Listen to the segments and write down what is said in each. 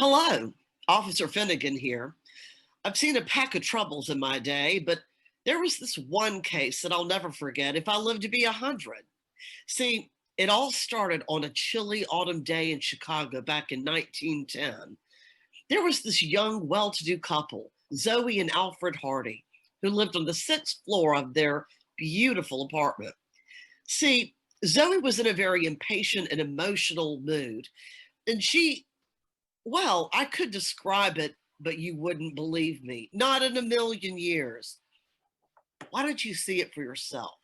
Hello, Officer Finnegan here. I've seen a pack of troubles in my day, but there was this one case that I'll never forget if I live to be 100. See, it all started on a chilly autumn day in Chicago back in 1910. There was this young, well to do couple, Zoie and Alfred Hardy, who lived on the sixth floor of their beautiful apartment. See, Zoe was in a very impatient and emotional mood, and I could describe it, but you wouldn't believe me. Not in a million years. Why don't you see it for yourself?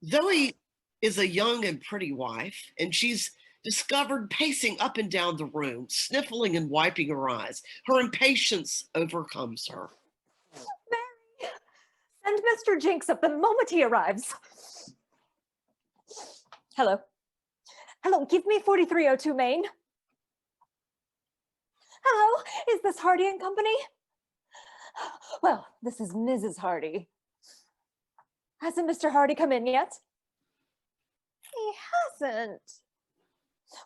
Zoe is a young and pretty wife, and she's discovered pacing up and down the room, sniffling and wiping her eyes. Her impatience overcomes her. Mary, send Mr. Jinx up the moment he arrives. Hello. Hello, give me 4302 Main. Hello, is this Hardy and Company? Well, this is Mrs. Hardy. Hasn't Mr. Hardy come in yet? He hasn't.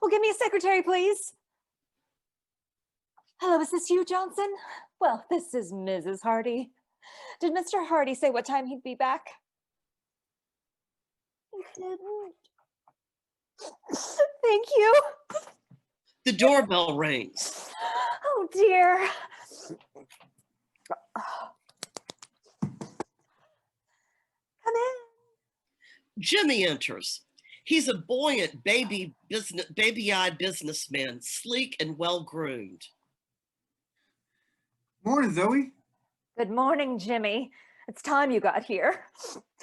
Well, give me a secretary, please. Hello, is this you, Johnson? Well, this is Mrs. Hardy. Did Mr. Hardy say what time he'd be back? He didn't. Thank you. The doorbell rings. Oh, dear. Come in. Jimmy enters. He's a buoyant, baby-eyed businessman, sleek and well-groomed. Morning, Zoe. Good morning, Jimmy. It's time you got here.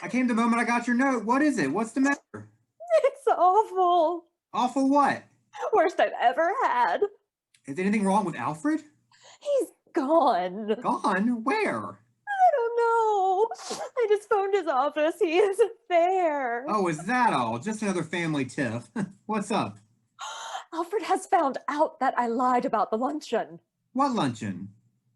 I came the moment I got your note. What is it? What's the matter? It's awful. Awful what? Worst I've ever had. Is anything wrong with Alfred? He's gone. Gone? Where? I don't know. I just phoned his office. He isn't there. Oh, is that all? Just another family tiff. What's up? Alfred has found out that I lied about the luncheon. What luncheon?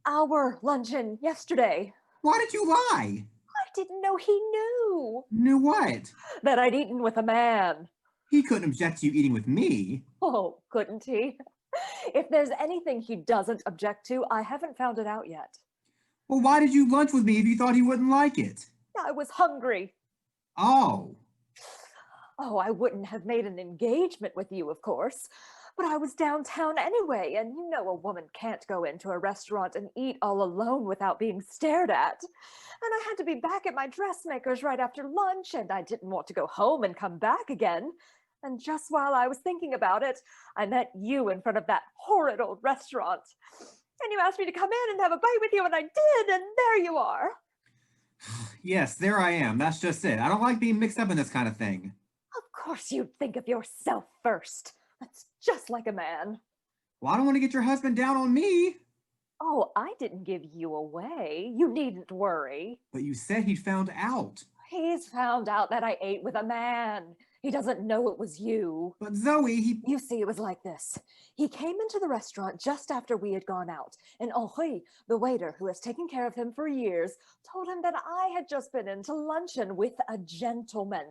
Our luncheon yesterday. Why did you lie? I didn't know he knew. Knew what? That I'd eaten with a man. He couldn't object to you eating with me. Oh, couldn't he? If there's anything he doesn't object to, I haven't found it out yet. Well, why did you lunch with me if you thought he wouldn't like it? I was hungry. Oh. Oh, I wouldn't have made an engagement with you, of course. But I was downtown anyway, and you know a woman can't go into a restaurant and eat all alone without being stared at. And I had to be back at my dressmaker's right after lunch, and I didn't want to go home and come back again. And just while I was thinking about it, I met you in front of that horrid old restaurant. And you asked me to come in and have a bite with you, and I did, and there you are. Yes, there I am. That's just it. I don't like being mixed up in this kind of thing. Of course you'd think of yourself first. That's just like a man. Well, I don't want to get your husband down on me. Oh, I didn't give you away. You needn't worry. But you said he'd found out. He's found out that I ate with a man. He doesn't know it was you. But Zoe, You see, it was like this. He came into the restaurant just after we had gone out, and Henri, the waiter who has taken care of him for years, told him that I had just been in to luncheon with a gentleman.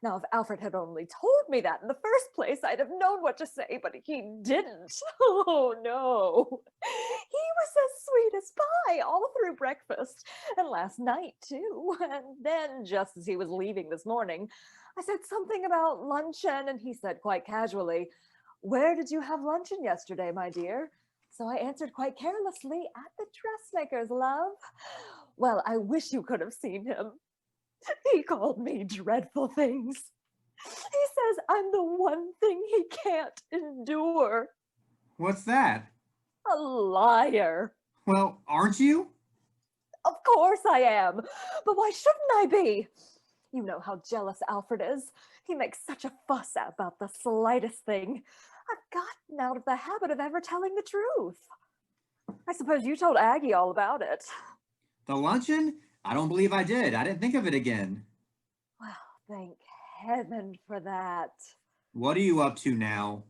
Now, if Alfred had only told me that in the first place, I'd have known what to say, but he didn't. Oh, no. He was as sweet as pie all through breakfast, and last night, too. And then, just as he was leaving this morning, I said something about luncheon, and he said quite casually, "Where did you have luncheon yesterday, my dear?" So I answered quite carelessly, "At the dressmaker's, love." Well, I wish you could have seen him. He called me dreadful things. He says I'm the one thing he can't endure. what's that? A liar. Well, aren't you? Of course I am. But why shouldn't I be? You know how jealous Alfred is. He makes such a fuss about the slightest thing. I've gotten out of the habit of ever telling the truth. I suppose you told Aggie all about it. The luncheon? I don't believe I did. I didn't think of it again. Well, thank heaven for that. What are you up to now?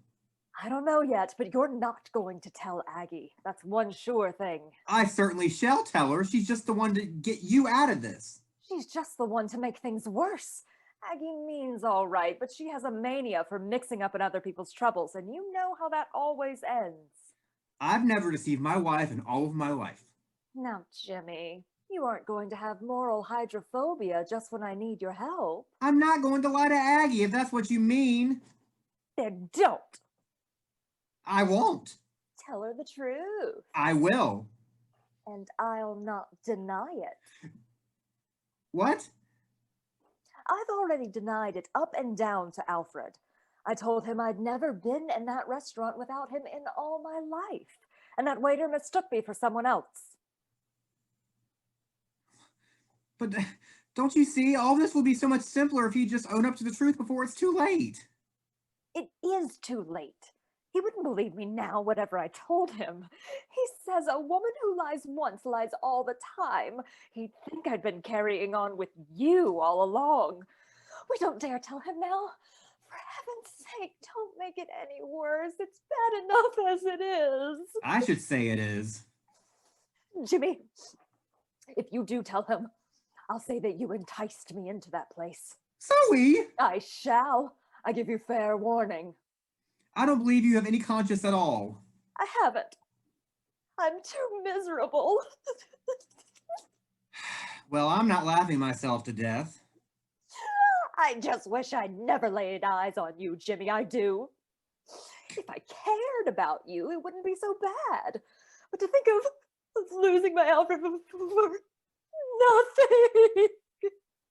I don't know yet, but you're not going to tell Aggie. That's one sure thing. I certainly shall tell her. She's just the one to get you out of this. She's just the one to make things worse. Aggie means all right, but she has a mania for mixing up in other people's troubles, and you know how that always ends. I've never deceived my wife in all of my life. Now, Jimmy, you aren't going to have moral hydrophobia just when I need your help. I'm not going to lie to Aggie if that's what you mean. Then don't. I won't. Tell her the truth. I will. And I'll not deny it. What? I've already denied it up and down to Alfred. I told him I'd never been in that restaurant without him in all my life, and that waiter mistook me for someone else. But don't you see? All this will be so much simpler if you just own up to the truth before it's too late. It is too late. He wouldn't believe me now, whatever I told him. He says a woman who lies once lies all the time. He'd think I'd been carrying on with you all along. We don't dare tell him now. For heaven's sake, don't make it any worse. It's bad enough as it is. I should say it is. Jimmy, if you do tell him, I'll say that you enticed me into that place. Zoie! I shall. I give you fair warning. I don't believe you have any conscience at all. I haven't. I'm too miserable. Well, I'm not laughing myself to death. I just wish I'd never laid eyes on you, Jimmy. I do. If I cared about you, it wouldn't be so bad. But to think of losing my Alfred for nothing.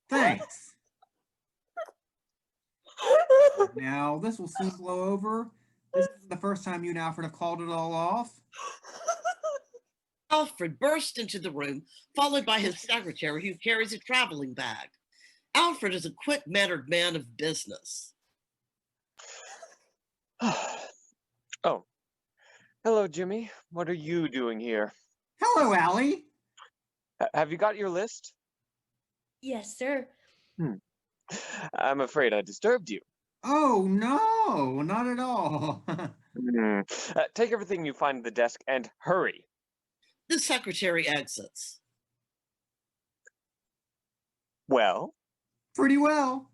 Thanks. Now, this will soon blow over. This is the first time you and Alfred have called it all off. Alfred burst into the room, followed by his secretary, who carries a traveling bag. Alfred is a quick-mannered man of business. Oh, hello, Jimmy. What are you doing here? Hello, Allie. Have you got your list? Yes, sir. I'm afraid I disturbed you. Oh, no, not at all. Take everything you find at the desk and hurry. The secretary exits. Well? Pretty well.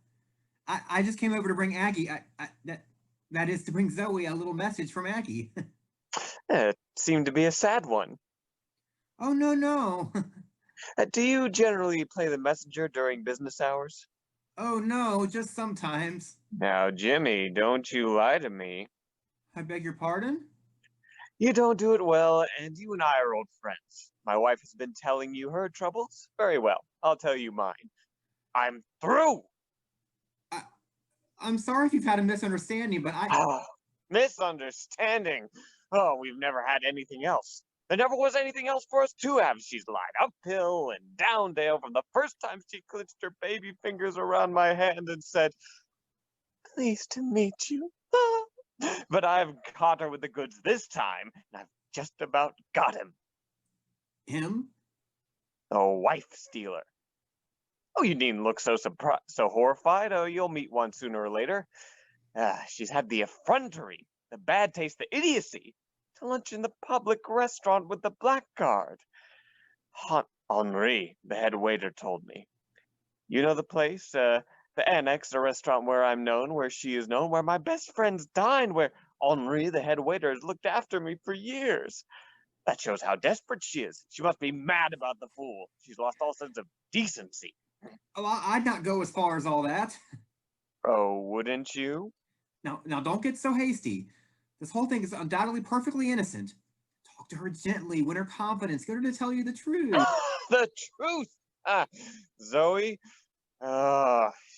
I just came over to bring Aggie. That is to bring Zoie a little message from Aggie. It seemed to be a sad one. Oh, no. Do you generally play the messenger during business hours? Oh, no, just sometimes. Now, Jimmy, don't you lie to me. I beg your pardon? You don't do it well, and you and I are old friends. My wife has been telling you her troubles. Very well, I'll tell you mine. I'm through! I'm sorry if you've had a misunderstanding, but Misunderstanding. Oh, we've never had anything else. There never was anything else for us to have. She's lied uphill and down dale from the first time she clenched her baby fingers around my hand and said, "Pleased to meet you." But I've caught her with the goods this time, and I've just about got him. Him? The wife stealer. Oh, you needn't look so horrified. Oh, you'll meet one sooner or later. She's had the effrontery, the bad taste, the idiocy to lunch in the public restaurant with the blackguard. Henri, the head waiter, told me. You know the place, the Annex, the restaurant where I'm known, where she is known, where my best friends dined, where Henri, the head waiter, has looked after me for years. That shows how desperate she is. She must be mad about the fool. She's lost all sense of decency. Oh, I'd not go as far as all that. Oh, wouldn't you? Now, don't get so hasty. This whole thing is undoubtedly perfectly innocent. Talk to her gently, win her confidence, get her to tell you the truth. The truth! Zoie?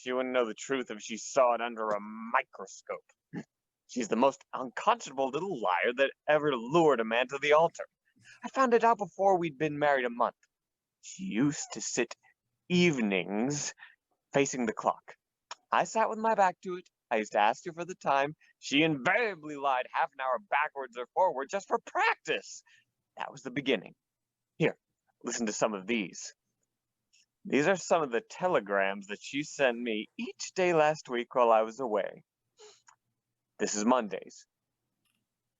She wouldn't know the truth if she saw it under a microscope. She's the most unconscionable little liar that ever lured a man to the altar. I found it out before we'd been married a month. She used to sit evenings facing the clock. I sat with my back to it. I used to ask her for the time. She invariably lied half an hour backwards or forward just for practice. That was the beginning. Here, listen to some of these. These are some of the telegrams that she sent me each day last week while I was away. This is Mondays.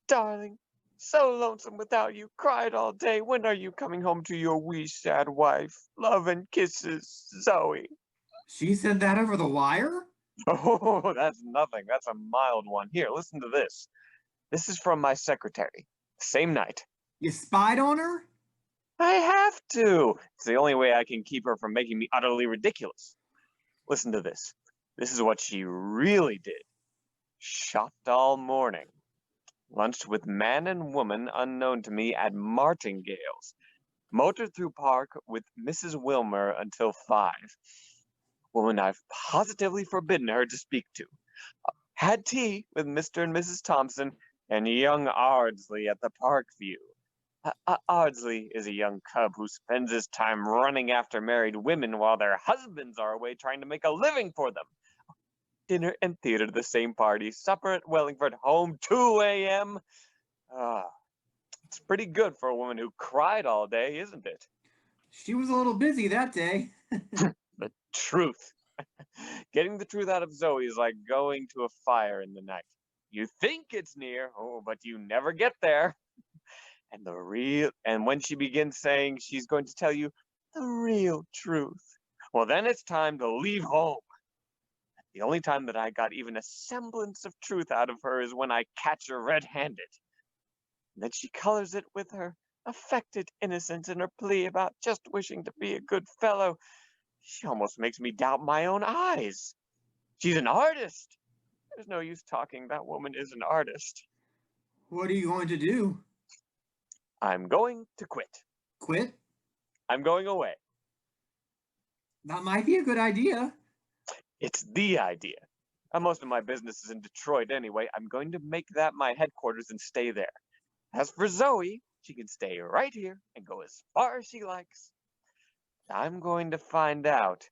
Darling, so lonesome without you. Cried all day. When are you coming home to your wee sad wife? Love and kisses, Zoie. She said that over the wire? Oh, that's nothing. That's a mild one. Here, listen to this. This is from my secretary. Same night. You spied on her? I have to. It's the only way I can keep her from making me utterly ridiculous. Listen to this. This is what she really did. Shopped all morning. Lunched with man and woman unknown to me at Martingale's. Motored through park with Mrs. Wilmer until 5. Woman I've positively forbidden her to speak to. Had tea with Mr. and Mrs. Thompson and young Ardsley at the Park View. Ardsley is a young cub who spends his time running after married women while their husbands are away trying to make a living for them. Dinner and theater the same party, supper at Wellingford, home 2 a.m. It's pretty good for a woman who cried all day, isn't it? She was a little busy that day. The truth. Getting the truth out of Zoe is like going to a fire in the night. You think it's near, but you never get there. And when she begins saying she's going to tell you the real truth, well, then it's time to leave home. The only time that I got even a semblance of truth out of her is when I catch her red-handed. And then she colors it with her affected innocence in her plea about just wishing to be a good fellow. She almost makes me doubt my own eyes. She's an artist. There's no use talking. That woman is an artist. What are you going to do? I'm going to quit. Quit? I'm going away. That might be a good idea. It's the idea. Most of my business is in Detroit anyway. I'm going to make that my headquarters and stay there. As for Zoe, she can stay right here and go as far as she likes. I'm going to find out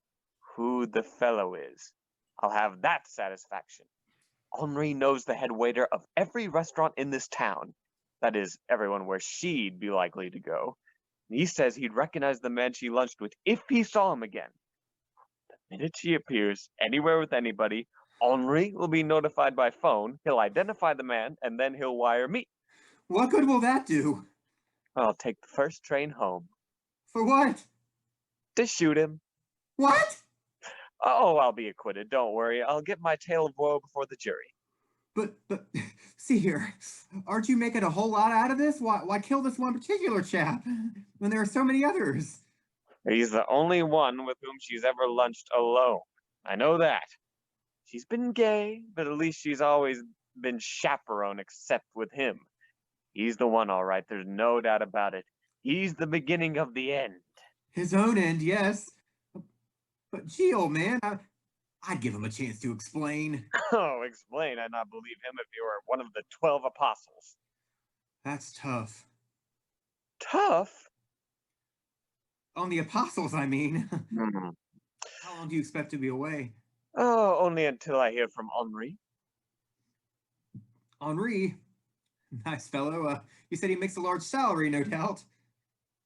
who the fellow is. I'll have that satisfaction. Henri knows the head waiter of every restaurant in this town. That is, everyone where she'd be likely to go. He says he'd recognize the man she lunched with if he saw him again. The minute she appears anywhere with anybody, Henri will be notified by phone, he'll identify the man, and then he'll wire me. What good will that do? I'll take the first train home. For what? To shoot him. What? Oh, I'll be acquitted, don't worry. I'll get my tale of woe before the jury. But, see here, aren't you making a whole lot out of this? Why kill this one particular chap when there are so many others? He's the only one with whom she's ever lunched alone. I know that. She's been gay, but at least she's always been chaperone except with him. He's the one, all right. There's no doubt about it. He's the beginning of the end. His own end, yes. But gee, old man, I'd give him a chance to explain. Oh, explain. I'd not believe him if he were one of the 12 apostles. That's tough. Tough? On the apostles, I mean. Hmm. How long do you expect to be away? Oh, only until I hear from Henri. Henri? Nice fellow. You said he makes a large salary, no doubt.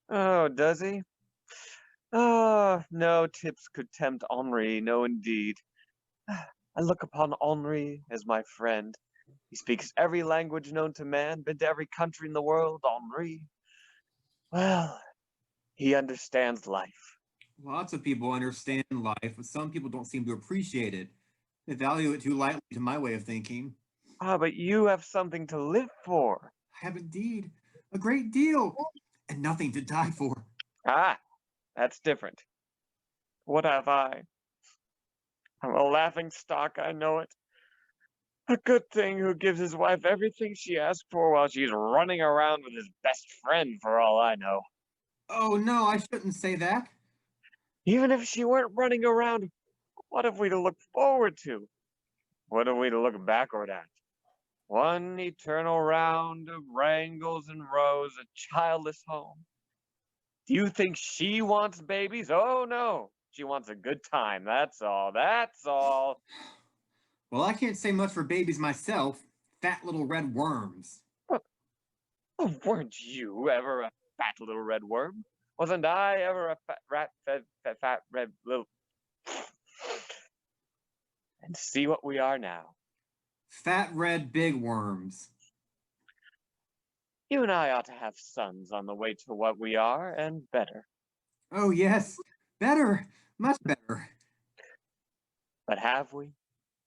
Oh, does he? Oh, no tips could tempt Henri, no indeed. I look upon Henri as my friend. He speaks every language known to man, been to every country in the world, Henri. Well, he understands life. Lots of people understand life, but some people don't seem to appreciate it. They value it too lightly to my way of thinking. Ah, but you have something to live for. I have indeed. A great deal. And nothing to die for. Ah, that's different. What have I? I'm a laughing stock, I know it. A good thing who gives his wife everything she asks for while she's running around with his best friend, for all I know. Oh, no, I shouldn't say that. Even if she weren't running around, what have we to look forward to? What are we to look backward at? One eternal round of wrangles and rows, a childless home. Do you think she wants babies? Oh, no. She wants a good time. That's all. That's all. Well, I can't say much for babies myself. Fat little red worms. Oh, weren't you ever a fat little red worm? Wasn't I ever a fat red little... And see what we are now. Fat red big worms. You and I ought to have sons on the way to what we are, and better. Oh, yes. Better. Much better. But have we?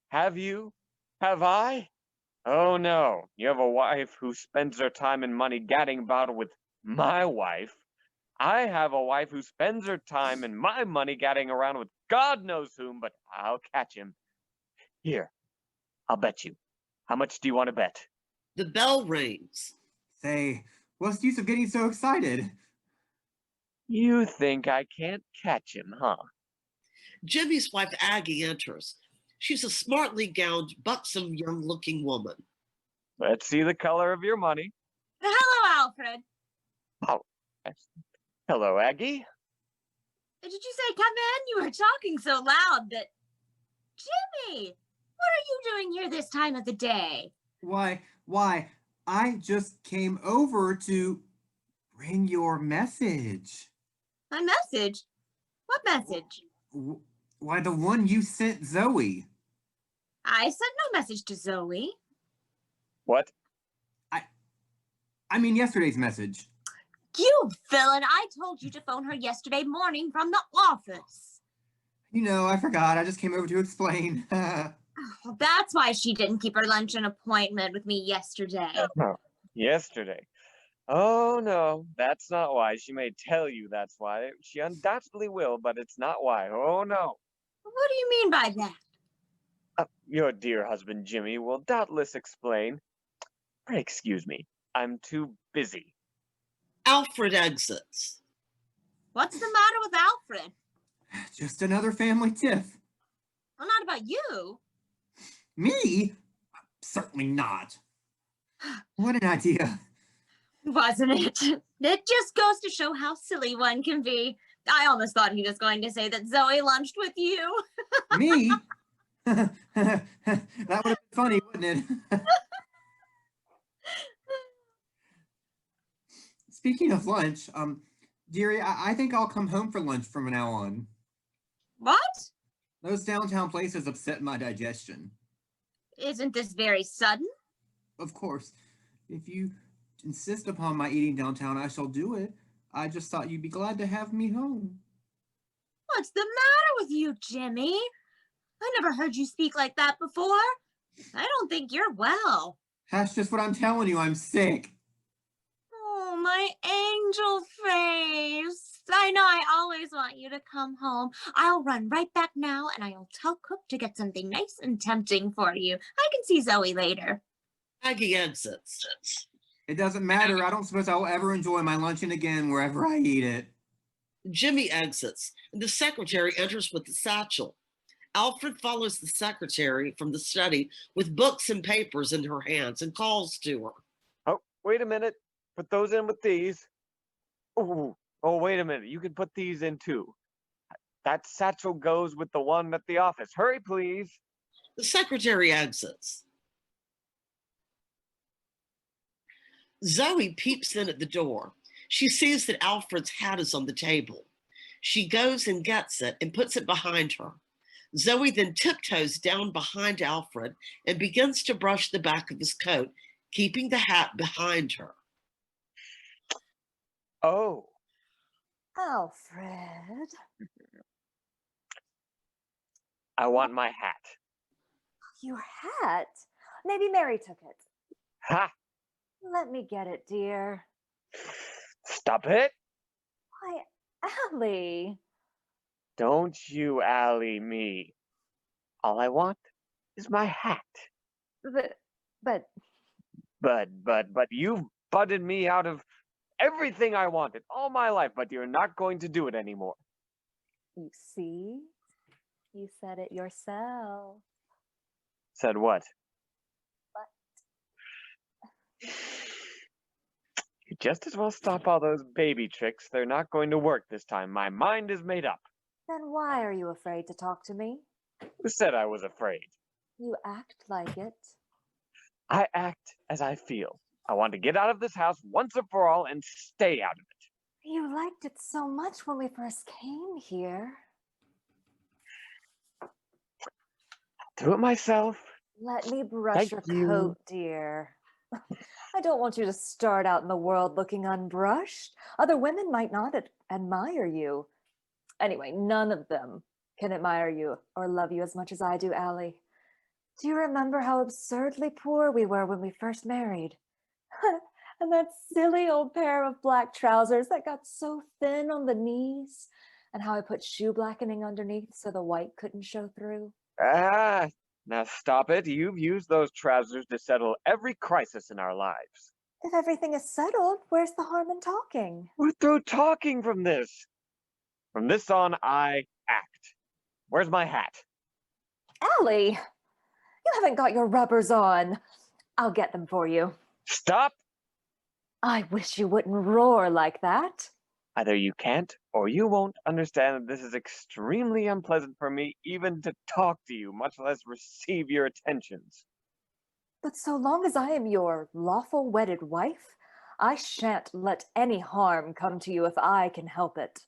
Have you? Have I? Oh no, you have a wife who spends her time and money gadding about with my wife. I have a wife who spends her time and my money gadding around with God knows whom, but I'll catch him. Here, I'll bet you. How much do you want to bet? The bell rings. Say, what's the use of getting so excited? You think I can't catch him, huh? Jimmy's wife, Aggie, enters. She's a smartly gowned, buxom, young-looking woman. Let's see the color of your money. Hello, Alfred. Oh, hello, Aggie. Did you say come in? You were talking so loud that... Jimmy, what are you doing here this time of the day? Why, I just came over to bring your message. My message? What message? Why, the one you sent Zoe. I sent no message to Zoe. What? I mean yesterday's message. You villain! I told you to phone her yesterday morning from the office. You know, I forgot. I just came over to explain. Well, that's why she didn't keep her luncheon appointment with me yesterday. Yesterday. Oh no, that's not why. She may tell you that's why. She undoubtedly will, but it's not why. Oh no. What do you mean by that? Your dear husband Jimmy will doubtless explain. Pray excuse me. I'm too busy. Alfred exits. What's the matter with Alfred? Just another family tiff. Well, not about you. Me? Certainly not. What an idea. Wasn't it? It just goes to show how silly one can be. I almost thought he was going to say that Zoe lunched with you. Me? That would have been funny, wouldn't it? Speaking of lunch, dearie, I think I'll come home for lunch from now on. What? Those downtown places upset my digestion. Isn't this very sudden? Of course, if you insist upon my eating downtown, I shall do it. I just thought you'd be glad to have me home. What's the matter with you, Jimmy? I never heard you speak like that before. I don't think you're well. That's just what I'm telling you, I'm sick. Oh, my angel face. I know I always want you to come home. I'll run right back now and I'll tell Cook to get something nice and tempting for you. I can see Zoe later. Aggie exits. It doesn't matter. I don't suppose I'll ever enjoy my luncheon again wherever I eat it. Jimmy exits, and the secretary enters with the satchel. Alfred follows the secretary from the study with books and papers in her hands and calls to her. Oh, wait a minute. Put those in with these. Oh, wait a minute. You can put these in too. That satchel goes with the one at the office. Hurry, please. The secretary exits. Zoe peeps in at the door. She sees that Alfred's hat is on the table. She goes and gets it and puts it behind her. Zoe then tiptoes down behind Alfred and begins to brush the back of his coat, keeping the hat behind her. Oh. Alfred. I want my hat. Your hat? Maybe Mary took it. Ha! Let me get it, dear. Stop it. Why, Allie. Don't you alley me. All I want is my hat. But But you've butted me out of everything I wanted all my life, but you're not going to do it anymore. you see, you said it yourself. Said what? You just as well stop all those baby tricks. They're not going to work this time. My mind is made up. Then why are you afraid to talk to me? Who said I was afraid? You act like it. I act as I feel. I want to get out of this house once and for all and stay out of it. You liked it so much when we first came here. Do it myself. Let me brush Thank your you. coat, dear. I don't want you to start out in the world looking unbrushed. Other women might not admire you. Anyway, none of them. can admire you or love you as much as I do, Allie. Do you remember how absurdly poor we were when we first married? And that silly old pair of black trousers that got so thin on the knees, and how I put shoe blackening underneath so the white couldn't show through. Ah, now stop it. You've used those trousers to settle every crisis in our lives. If everything is settled, where's the harm in talking? We're through talking from this. From this on, I act. Where's my hat? Allie, you haven't got your rubbers on. I'll get them for you. Stop! I wish you wouldn't roar like that. Either you can't, or you won't understand that this is extremely unpleasant for me even to talk to you, much less receive your attentions. But so long as I am your lawful wedded wife, I shan't let any harm come to you if I can help it.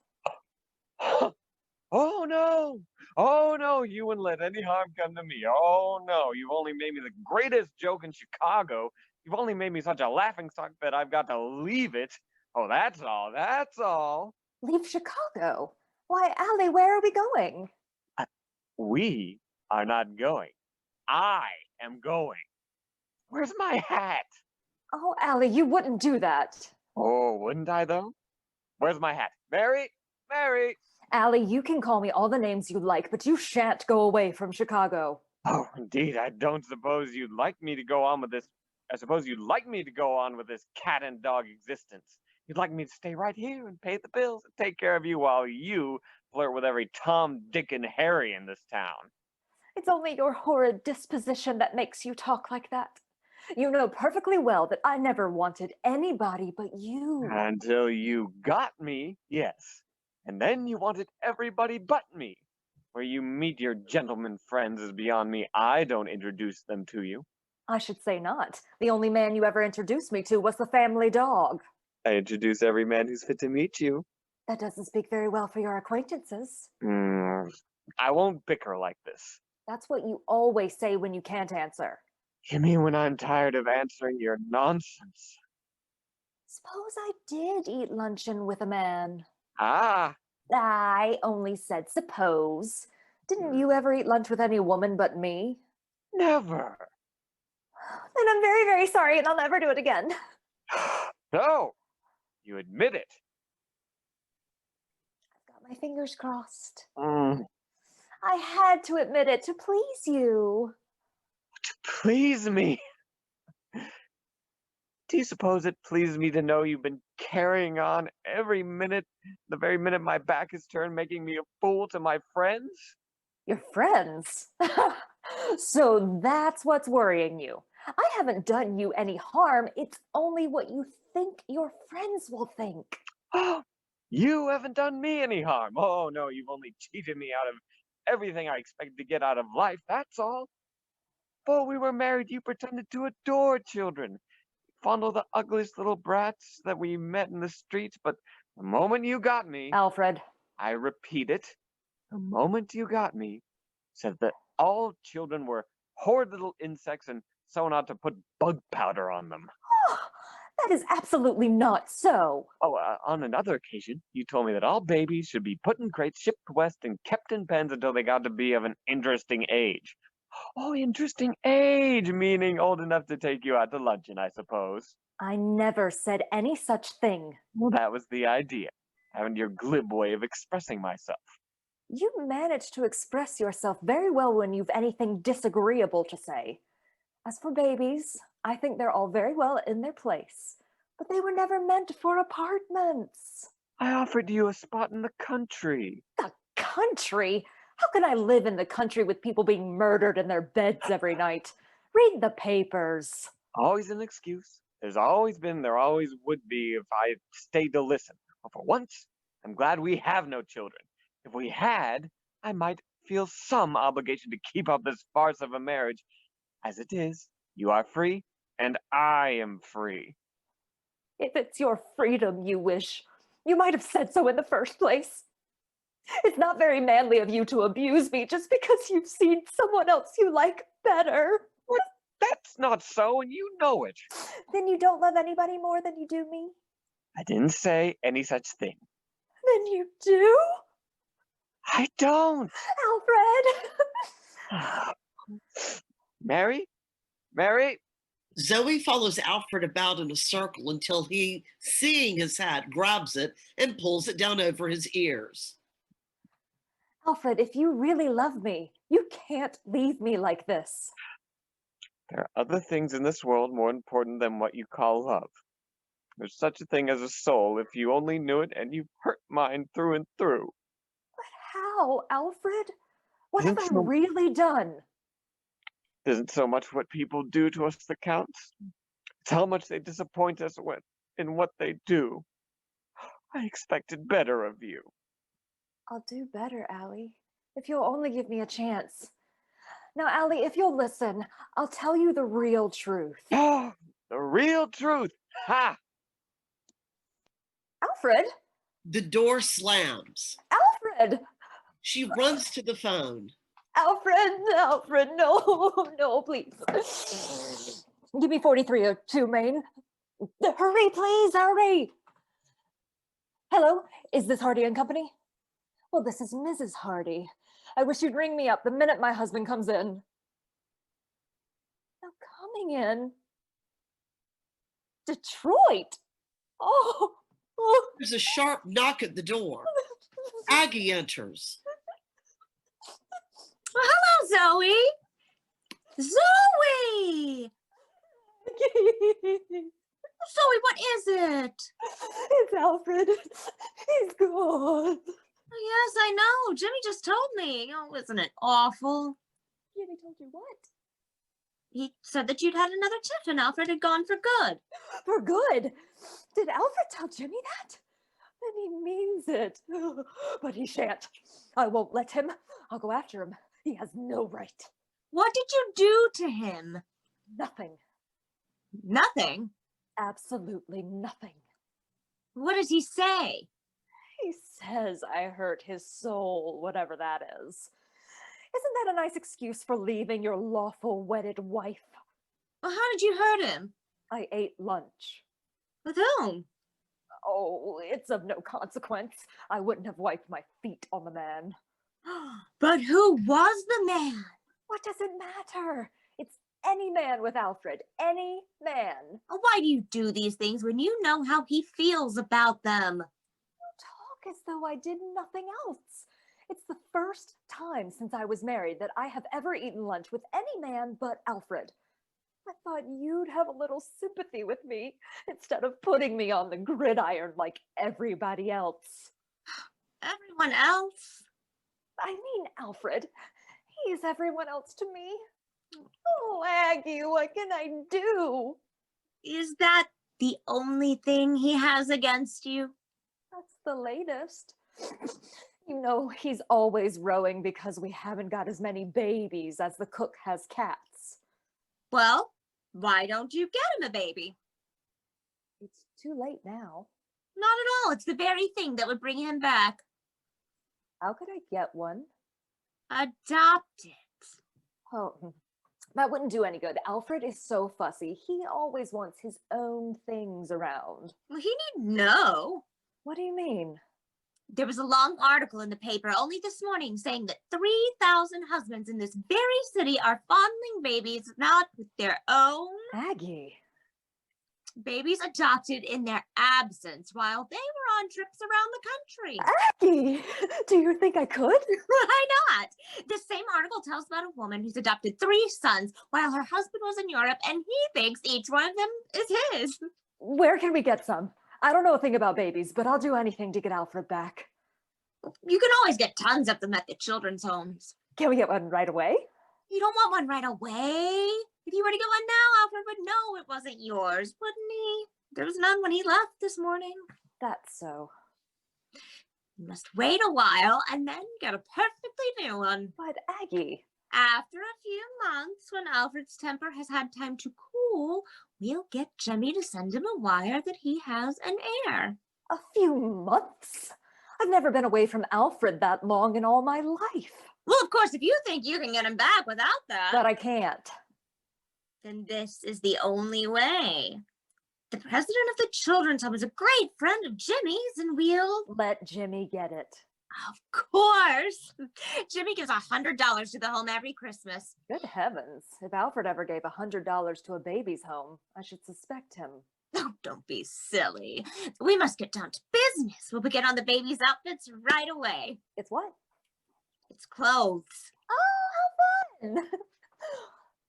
Oh no! Oh no, you wouldn't let any harm come to me. Oh no, you've only made me the greatest joke in Chicago. You've only made me such a laughingstock that I've got to leave it. Oh, that's all, that's all. Leave Chicago? Why, Allie, where are we going? We are not going. I am going. Where's my hat? Oh, Allie, you wouldn't do that. Oh, wouldn't I though? Where's my hat? Mary? Mary! Allie, you can call me all the names you like, but you shan't go away from Chicago. Oh, indeed, I don't suppose you'd like me to go on with this. I suppose you'd like me to go on with this cat and dog existence. You'd like me to stay right here and pay the bills and take care of you while you flirt with every Tom, Dick, and Harry in this town. It's only your horrid disposition that makes you talk like that. You know perfectly well that I never wanted anybody but you. Until you got me, yes. And then you wanted everybody but me. Where you meet your gentleman friends is beyond me. I don't introduce them to you. I should say not. The only man you ever introduced me to was the family dog. I introduce every man who's fit to meet you. That doesn't speak very well for your acquaintances. I won't bicker like this. That's what you always say when you can't answer. You mean when I'm tired of answering your nonsense? Suppose I did eat luncheon with a man. Ah, I only said suppose. Didn't you ever eat lunch with any woman but me? never. Then I'm very, very sorry and I'll never do it again. No, you admit it. I've got my fingers crossed. Mm, I had to admit it to please you. please me. Do you suppose it pleases me to know you've been carrying on every minute, the very minute my back is turned, making me a fool to my friends? Your friends? So that's what's worrying you. I haven't done you any harm. It's only what you think your friends will think. Oh, you haven't done me any harm. Oh, no, you've only cheated me out of everything I expected to get out of life, that's all. Before we were married, you pretended to adore children. Fondle the ugliest little brats that we met in the streets, but the moment you got me, Alfred. I repeat it, the moment you got me, said that all children were horrid little insects and someone ought to put bug powder on them. Oh, that is absolutely not so. Oh, on another occasion, you told me that all babies should be put in crates, shipped west, and kept in pens until they got to be of an interesting age. Oh, interesting age, meaning old enough to take you out to luncheon, I suppose. I never said any such thing. Well, that was the idea, having your glib way of expressing myself. You manage to express yourself very well when you've anything disagreeable to say. As for babies, I think they're all very well in their place, but they were never meant for apartments. I offered you a spot in the country. The country? How can I live in the country with people being murdered in their beds every night? Read the papers. Always an excuse. There's always been, there always would be if I stayed to listen. But for once, I'm glad we have no children. If we had, I might feel some obligation to keep up this farce of a marriage. As it is, you are free, and I am free. If it's your freedom you wish, you might have said so in the first place. It's not very manly of you to abuse me just because you've seen someone else you like better. What? That's not so, and you know it. Then you don't love anybody more than you do me? I didn't say any such thing. Then you do? I don't. Alfred! Mary? Mary? Zoe follows Alfred about in a circle until he, seeing his hat, grabs it and pulls it down over his ears. Alfred, if you really love me, you can't leave me like this. There are other things in this world more important than what you call love. There's such a thing as a soul if you only knew it, and you've hurt mine through and through. But how, Alfred? What have I Isn't so- really done? It isn't so much what people do to us that counts. It's how much they disappoint us in what they do. I expected better of you. I'll do better, Allie, if you'll only give me a chance. Now, Allie, if you'll listen, I'll tell you the real truth. The real truth. Ha! Alfred? The door slams. Alfred! She runs to the phone. Alfred, no, no, please. Give me 4302, Maine. Hurry, please, hurry. Hello, is this Hardy and Company? Well, this is Mrs. Hardy. I wish you'd ring me up the minute my husband comes in. Now, coming in? Detroit? Oh. There's a sharp knock at the door. Aggie enters. Well, hello, Zoe. Zoe! Zoe, what is it? It's Alfred. He's gone. Yes, I know. Jimmy just told me. Oh, isn't it awful? Jimmy told you what? He said that you'd had another tiff and Alfred had gone for good. For good? Did Alfred tell Jimmy that? Then he means it. But he shan't. I won't let him. I'll go after him. He has no right. What did you do to him? Nothing. Nothing. Absolutely nothing. What does he say? He says I hurt his soul, whatever that is. Isn't that a nice excuse for leaving your lawful wedded wife? Well, how did you hurt him? I ate lunch. With whom? Oh, it's of no consequence. I wouldn't have wiped my feet on the man. But who was the man? What does it matter? It's any man with Alfred. Any man. Why do you do these things when you know how he feels about them? Talk as though I did nothing else. It's the first time since I was married that I have ever eaten lunch with any man but Alfred. I thought you'd have a little sympathy with me instead of putting me on the gridiron like everybody else. Everyone else? I mean, Alfred. He's everyone else to me. Oh, Aggie, what can I do? Is that the only thing he has against you? That's the latest. You know, he's always rowing because we haven't got as many babies as the cook has cats. Well, why don't you get him a baby? It's too late now. Not at all. It's the very thing that would bring him back. How could I get one? Adopt it. Oh, that wouldn't do any good. Alfred is so fussy. He always wants his own things around. Well, he needn't know. What do you mean? There was a long article in the paper only this morning saying that 3,000 husbands in this very city are fondling babies not with their own. Aggie. Babies adopted in their absence while they were on trips around the country. Aggie, do you think I could? Why not? The same article tells about a woman who's adopted 3 sons while her husband was in Europe and he thinks each one of them is his. Where can we get some? I don't know a thing about babies, but I'll do anything to get Alfred back. You can always get tons of them at the children's homes. Can we get one right away? You don't want one right away. If you were to get one now, Alfred would know it wasn't yours, wouldn't he? There was none when he left this morning. That's so. You must wait a while and then get a perfectly new one. But Aggie. After a few months, when Alfred's temper has had time to cool, we'll get Jimmy to send him a wire that he has an heir. A few months? I've never been away from Alfred that long in all my life. Well, of course, if you think you can get him back without that, But I can't. then this is the only way. The president of the children's home is a great friend of Jimmy's, and we'll... Let Jimmy get it. Of course. Jimmy gives $100 to the home every Christmas. Good heavens. If Alfred ever gave $100 to a baby's home, I should suspect him. Oh, don't be silly. We must get down to business. We'll begin on the baby's outfits right away. It's what? It's clothes. Oh, how fun!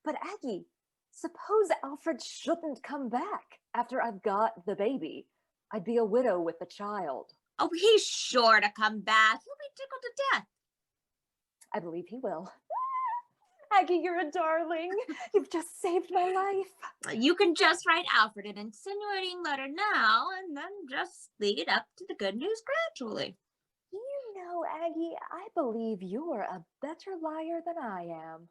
But Aggie, suppose Alfred shouldn't come back after I've got the baby. I'd be a widow with a child. Oh, he's sure to come back. He'll be tickled to death. I believe he will. Aggie, you're a darling. You've just saved my life. You can just write Alfred an insinuating letter now and then just lead up to the good news gradually. You know, Aggie, I believe you're a better liar than I am.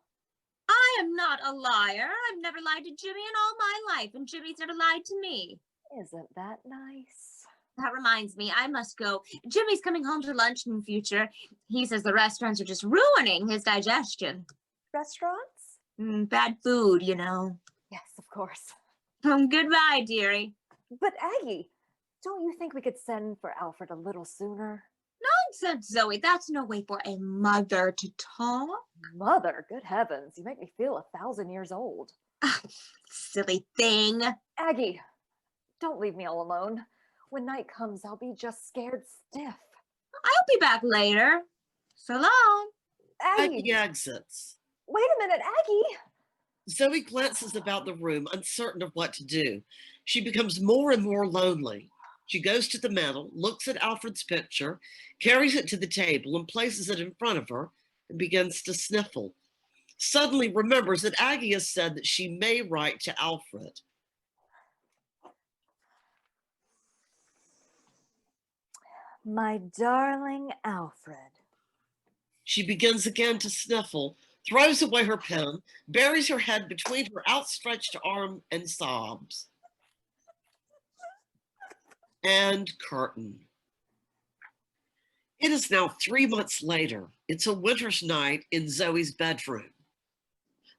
I am not a liar. I've never lied to Jimmy in all my life, and Jimmy's never lied to me. Isn't that nice? That reminds me, I must go. Jimmy's coming home to lunch in the future. He says the restaurants are just ruining his digestion. Restaurants? Bad food, you know. Yes, of course. Goodbye, dearie. But Aggie, don't you think we could send for Alfred a little sooner? Nonsense, Zoe. That's no way for a mother to talk. Mother, good heavens, you make me feel 1,000 years old. Silly thing. Aggie, don't leave me all alone. When night comes, I'll be just scared stiff. I'll be back later. So long. Aggie exits. Wait a minute, Aggie! Zoe glances about the room, uncertain of what to do. She becomes more and more lonely. She goes to the mantel, looks at Alfred's picture, carries it to the table and places it in front of her and begins to sniffle. Suddenly remembers that Aggie has said that she may write to Alfred. My darling Alfred. She begins again to sniffle, throws away her pen, buries her head between her outstretched arm and sobs. And curtain. It is now 3 months later. It's a winter's night in Zoe's bedroom.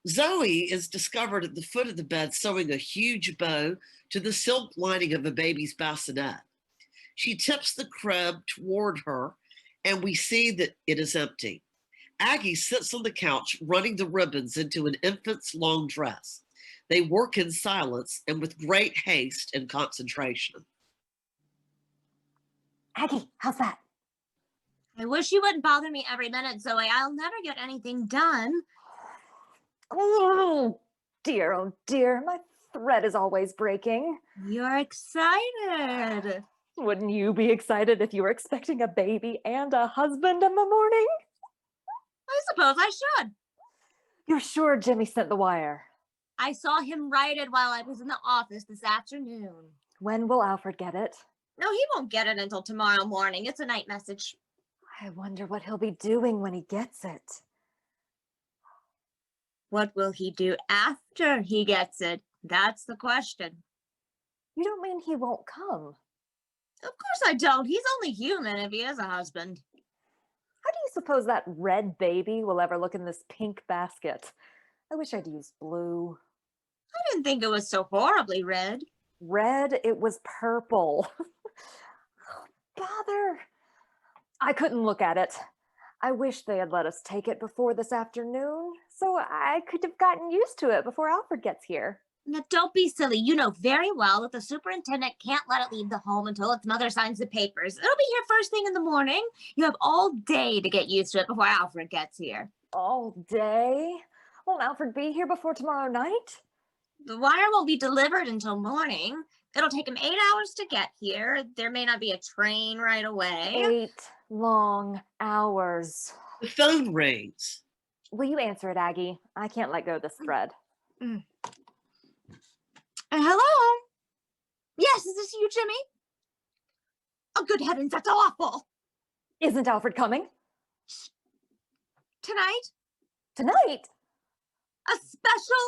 Zoe is discovered at the foot of the bed sewing a huge bow to the silk lining of a baby's bassinet. She tips the crib toward her, and we see that it is empty. Aggie sits on the couch, running the ribbons into an infant's long dress. They work in silence and with great haste and concentration. Aggie, how's that? I wish you wouldn't bother me every minute, Zoe. I'll never get anything done. Oh dear, my thread is always breaking. You're excited. Wouldn't you be excited if you were expecting a baby and a husband in the morning? I suppose I should. You're sure Jimmy sent the wire? I saw him write it while I was in the office this afternoon. When will Alfred get it? No, he won't get it until tomorrow morning. It's a night message. I wonder what he'll be doing when he gets it. What will he do after he gets it? That's the question. You don't mean he won't come? Of course I don't. He's only human if he is a husband. How do you suppose that red baby will ever look in this pink basket? I wish I'd used blue. I didn't think it was so horribly red. Red? It was purple. Bother. I couldn't look at it. I wish they had let us take it before this afternoon, so I could have gotten used to it before Alfred gets here. Now, don't be silly. You know very well that the superintendent can't let it leave the home until its mother signs the papers. It'll be here first thing in the morning. You have all day to get used to it before Alfred gets here. All day? Won't Alfred be here before tomorrow night? The wire won't be delivered until morning. It'll take him 8 hours to get here. There may not be a train right away. 8 long hours. The phone rings. Will you answer it, Aggie? I can't let go of this thread. Hello? Yes, is this you, Jimmy? Oh, good heavens, that's awful. Isn't Alfred coming? Tonight? Tonight? A special?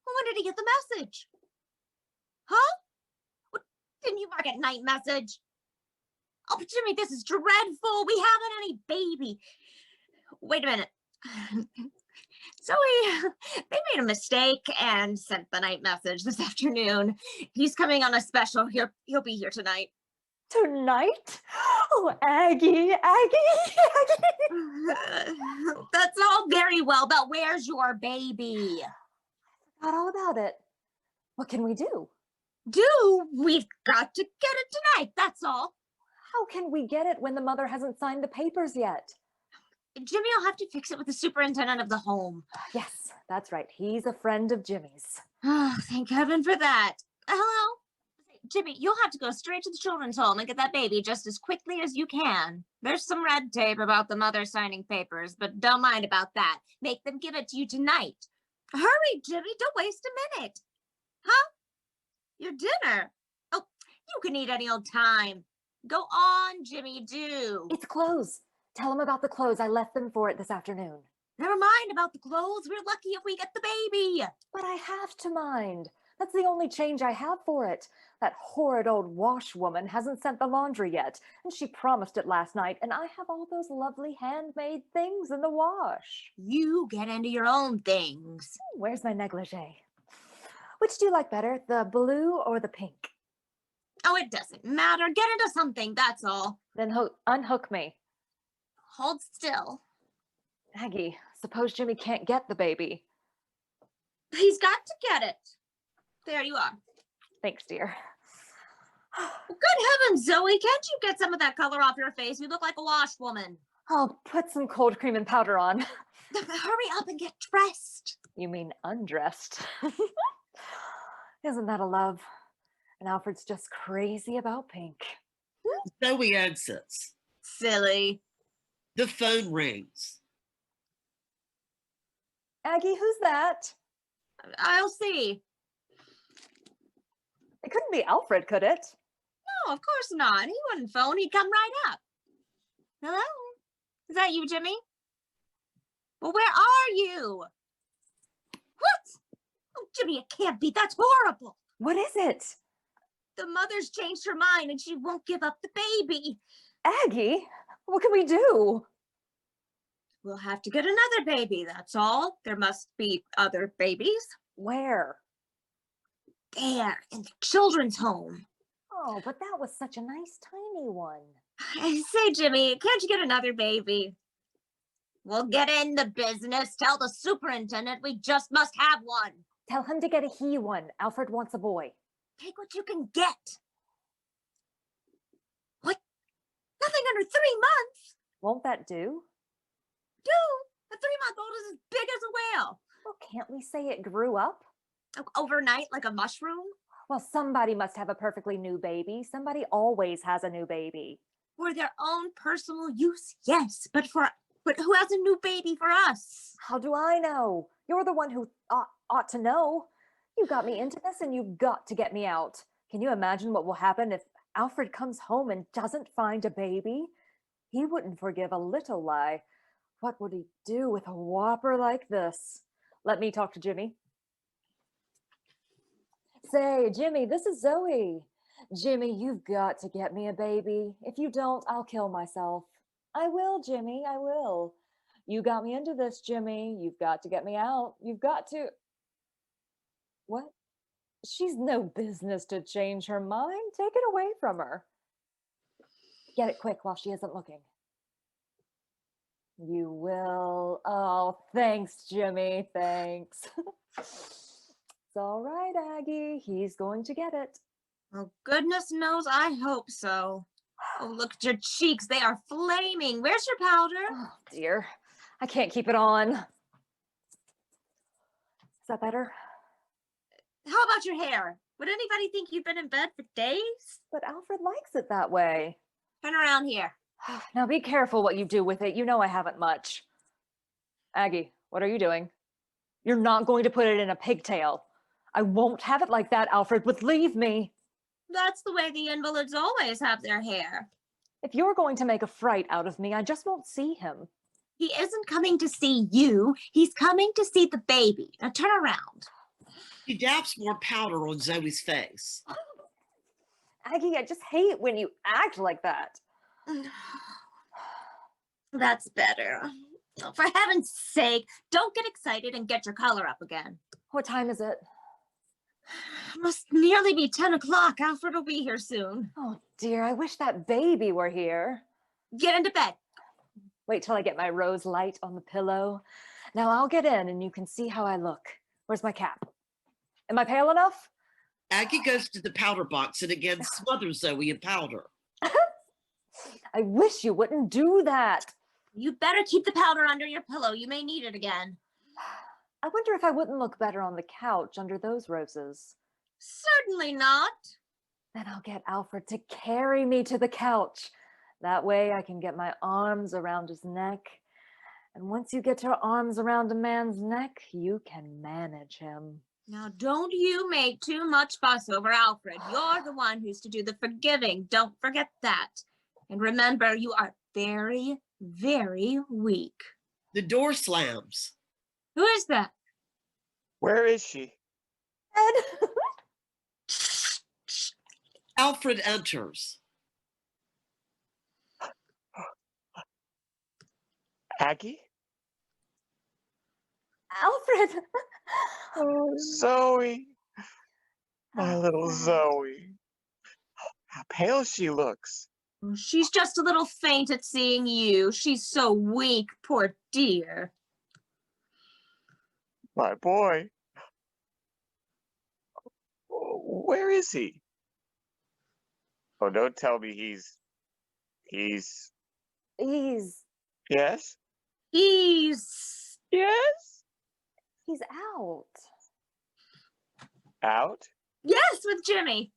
When did he get the message? Huh? What, didn't you mark it night message? Oh, but Jimmy, this is dreadful. We haven't any baby. Wait a minute. Zoe, they made a mistake and sent the night message this afternoon. He's coming on a special. He'll be here tonight. Tonight? Oh, Aggie, Aggie. That's all very well, but where's your baby? Forgot all about it. What can we do? We've got to get it tonight, that's all. How can we get it when the mother hasn't signed the papers yet? Jimmy will have to fix it with the superintendent of the home. Yes, that's right. He's a friend of Jimmy's. Oh, thank heaven for that. Hello? Jimmy, you'll have to go straight to the children's home and get that baby just as quickly as you can. There's some red tape about the mother signing papers, but don't mind about that. Make them give it to you tonight. Hurry, Jimmy, don't waste a minute. Huh? Your dinner? Oh, you can eat any old time. Go on, Jimmy, do. It's clothes. Tell him about the clothes. I left them for it this afternoon. Never mind about the clothes. We're lucky if we get the baby. But I have to mind. That's the only change I have for it. That horrid old washwoman hasn't sent the laundry yet, and she promised it last night, and I have all those lovely handmade things in the wash. You get into your own things. Where's my negligee? Which do you like better, the blue or the pink? Oh, it doesn't matter. Get into something, that's all. Then unhook me. Hold still. Aggie, suppose Jimmy can't get the baby. He's got to get it. There you are. Thanks, dear. Good heavens, Zoe, can't you get some of that color off your face? You look like a washwoman. I'll put some cold cream and powder on. Hurry up and get dressed. You mean undressed. Isn't that a love? And Alfred's just crazy about pink. Zoe exits. Silly. The phone rings. Aggie, who's that? I'll see. It couldn't be Alfred, could it? No, of course not. He wouldn't phone. He'd come right up. Hello? Is that you, Jimmy? Well, where are you? What? Oh, Jimmy, it can't be. That's horrible. What is it? The mother's changed her mind and she won't give up the baby. Aggie, what can we do? We'll have to get another baby, that's all. There must be other babies. Where? There, in the children's home. Oh, but that was such a nice tiny one. I say, Jimmy, can't you get another baby? We'll get in the business. Tell the superintendent we just must have one. Tell him to get a he one. Alfred wants a boy. Take what you can get. What? Nothing under 3 months? Won't that do? Do? A 3-month-old is as big as a whale. Well, can't we say it grew up? Overnight, like a mushroom? Well, somebody must have a perfectly new baby. Somebody always has a new baby. For their own personal use, yes. But who has a new baby for us? How do I know? You're the one who ought to know. You got me into this and you've got to get me out. Can you imagine what will happen if Alfred comes home and doesn't find a baby? He wouldn't forgive a little lie. What would he do with a whopper like this? Let me talk to Jimmy. Say, Jimmy, this is Zoe. Jimmy, you've got to get me a baby. If you don't, I'll kill myself. I will, Jimmy, I will. You got me into this, Jimmy. You've got to get me out. You've got to... What? She's no business to change her mind. Take it away from her. Get it quick while she isn't looking. You will. Oh, thanks, Jimmy. Thanks. It's all right, Aggie. He's going to get it. Oh, goodness knows, I hope so. Oh, look at your cheeks. They are flaming. Where's your powder? Oh, dear. I can't keep it on. Is that better? How about your hair? Would anybody think you've been in bed for days? But Alfred likes it that way. Turn around here. Now be careful what you do with it. You know I haven't much. Aggie, what are you doing? You're not going to put it in a pigtail. I won't have it like that, Alfred would leave me. That's the way the invalids always have their hair. If you're going to make a fright out of me, I just won't see him. He isn't coming to see you. He's coming to see the baby. Now turn around. He dabs more powder on Zoe's face. Aggie, I just hate when you act like that. That's better. Oh, for heaven's sake, don't get excited and get your color up again. What time is it? Must nearly be 10 o'clock. Alfred will be here soon. Oh, dear, I wish that baby were here. Get into bed. Wait till I get my rose light on the pillow. Now I'll get in and you can see how I look. Where's my cap? Am I pale enough? Aggie goes to the powder box and again smothers Zoe in powder. I wish you wouldn't do that. You better keep the powder under your pillow. You may need it again. I wonder if I wouldn't look better on the couch under those roses. Certainly not. Then I'll get Alfred to carry me to the couch. That way I can get my arms around his neck. And once you get your arms around a man's neck, you can manage him. Now, don't you make too much fuss over Alfred. You're the one who's to do the forgiving. Don't forget that. And remember, you are very, very weak. The door slams. Who is that? Where is she? Ed. Alfred enters. Aggie? Alfred. Oh, Zoe. My little Zoe. How pale she looks. She's just a little faint at seeing you. She's so weak, poor dear. My boy. Where is he? Oh, don't tell me he's... He's Yes? He's... Yes? he's out. Out? Yes, with Jimmy.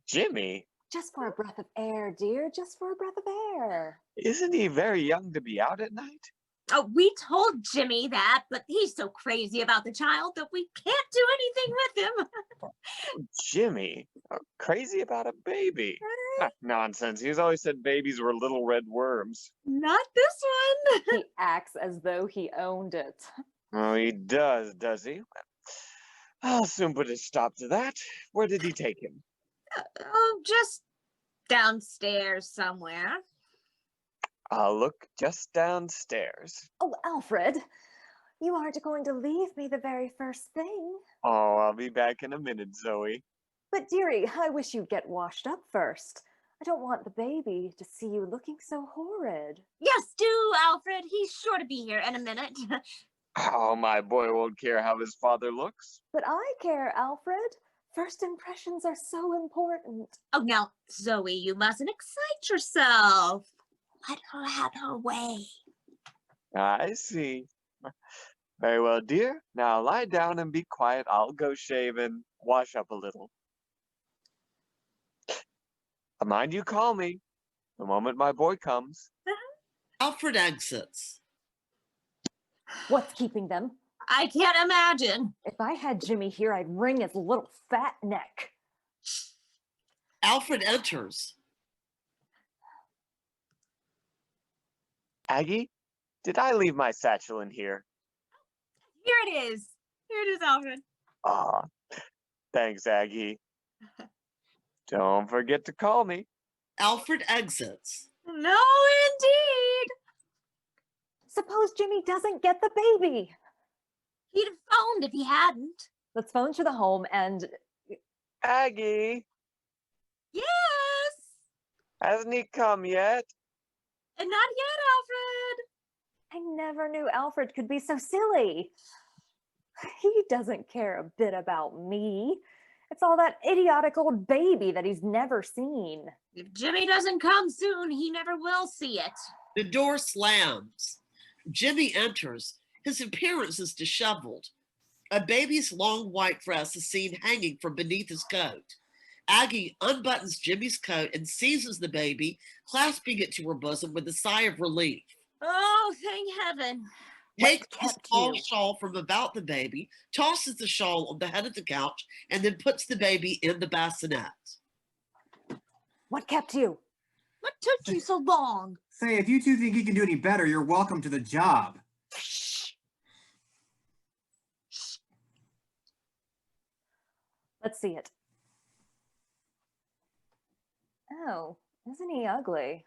Jimmy? Just for a breath of air, dear. Just for a breath of air. Isn't he very young to be out at night? Oh, we told Jimmy that, but he's so crazy about the child that we can't do anything with him. Jimmy? Crazy about a baby? Nonsense. He's always said babies were little red worms. Not this one. He acts as though he owned it. Oh, he does he? I'll soon put a stop to that. Where did he take him? Oh, just downstairs somewhere. I'll look just downstairs. Oh, Alfred, you aren't going to leave me the very first thing. Oh, I'll be back in a minute, Zoe. But dearie, I wish you'd get washed up first. I don't want the baby to see you looking so horrid. Yes, do, Alfred. He's sure to be here in a minute. Oh, my boy won't care how his father looks. But I care, Alfred. First impressions are so important. Oh, now, Zoe, you mustn't excite yourself. Let her have her way. I see. Very well, dear. Now lie down and be quiet. I'll go shave and wash up a little. Mind you call me the moment my boy comes. Alfred exits. What's keeping them? I can't imagine. If I had Jimmy here, I'd wring his little fat neck. Alfred enters. Aggie, did I leave my satchel in here? Here it is. Here it is, Alfred. Ah, thanks, Aggie. Don't forget to call me. Alfred exits. No, indeed. Suppose Jimmy doesn't get the baby. He'd have phoned if he hadn't. Let's phone to the home and... Aggie, Yes. hasn't he come yet? And not yet, Alfred. I never knew Alfred could be so silly. He doesn't care a bit about me. It's all that idiotic old baby that he's never seen. If Jimmy doesn't come soon, he never will see it. The door slams. Jimmy enters. His appearance is disheveled. A baby's long white dress is seen hanging from beneath his coat. Aggie unbuttons Jimmy's coat and seizes the baby, clasping it to her bosom with a sigh of relief. Oh, thank heaven. Takes What the kept small you? shawl from about the baby, tosses the shawl on the head of the couch, and then puts the baby in the bassinet. What kept you? What took you so long? Say, if you two think you can do any better, you're welcome to the job. Let's see it. Oh, isn't he ugly?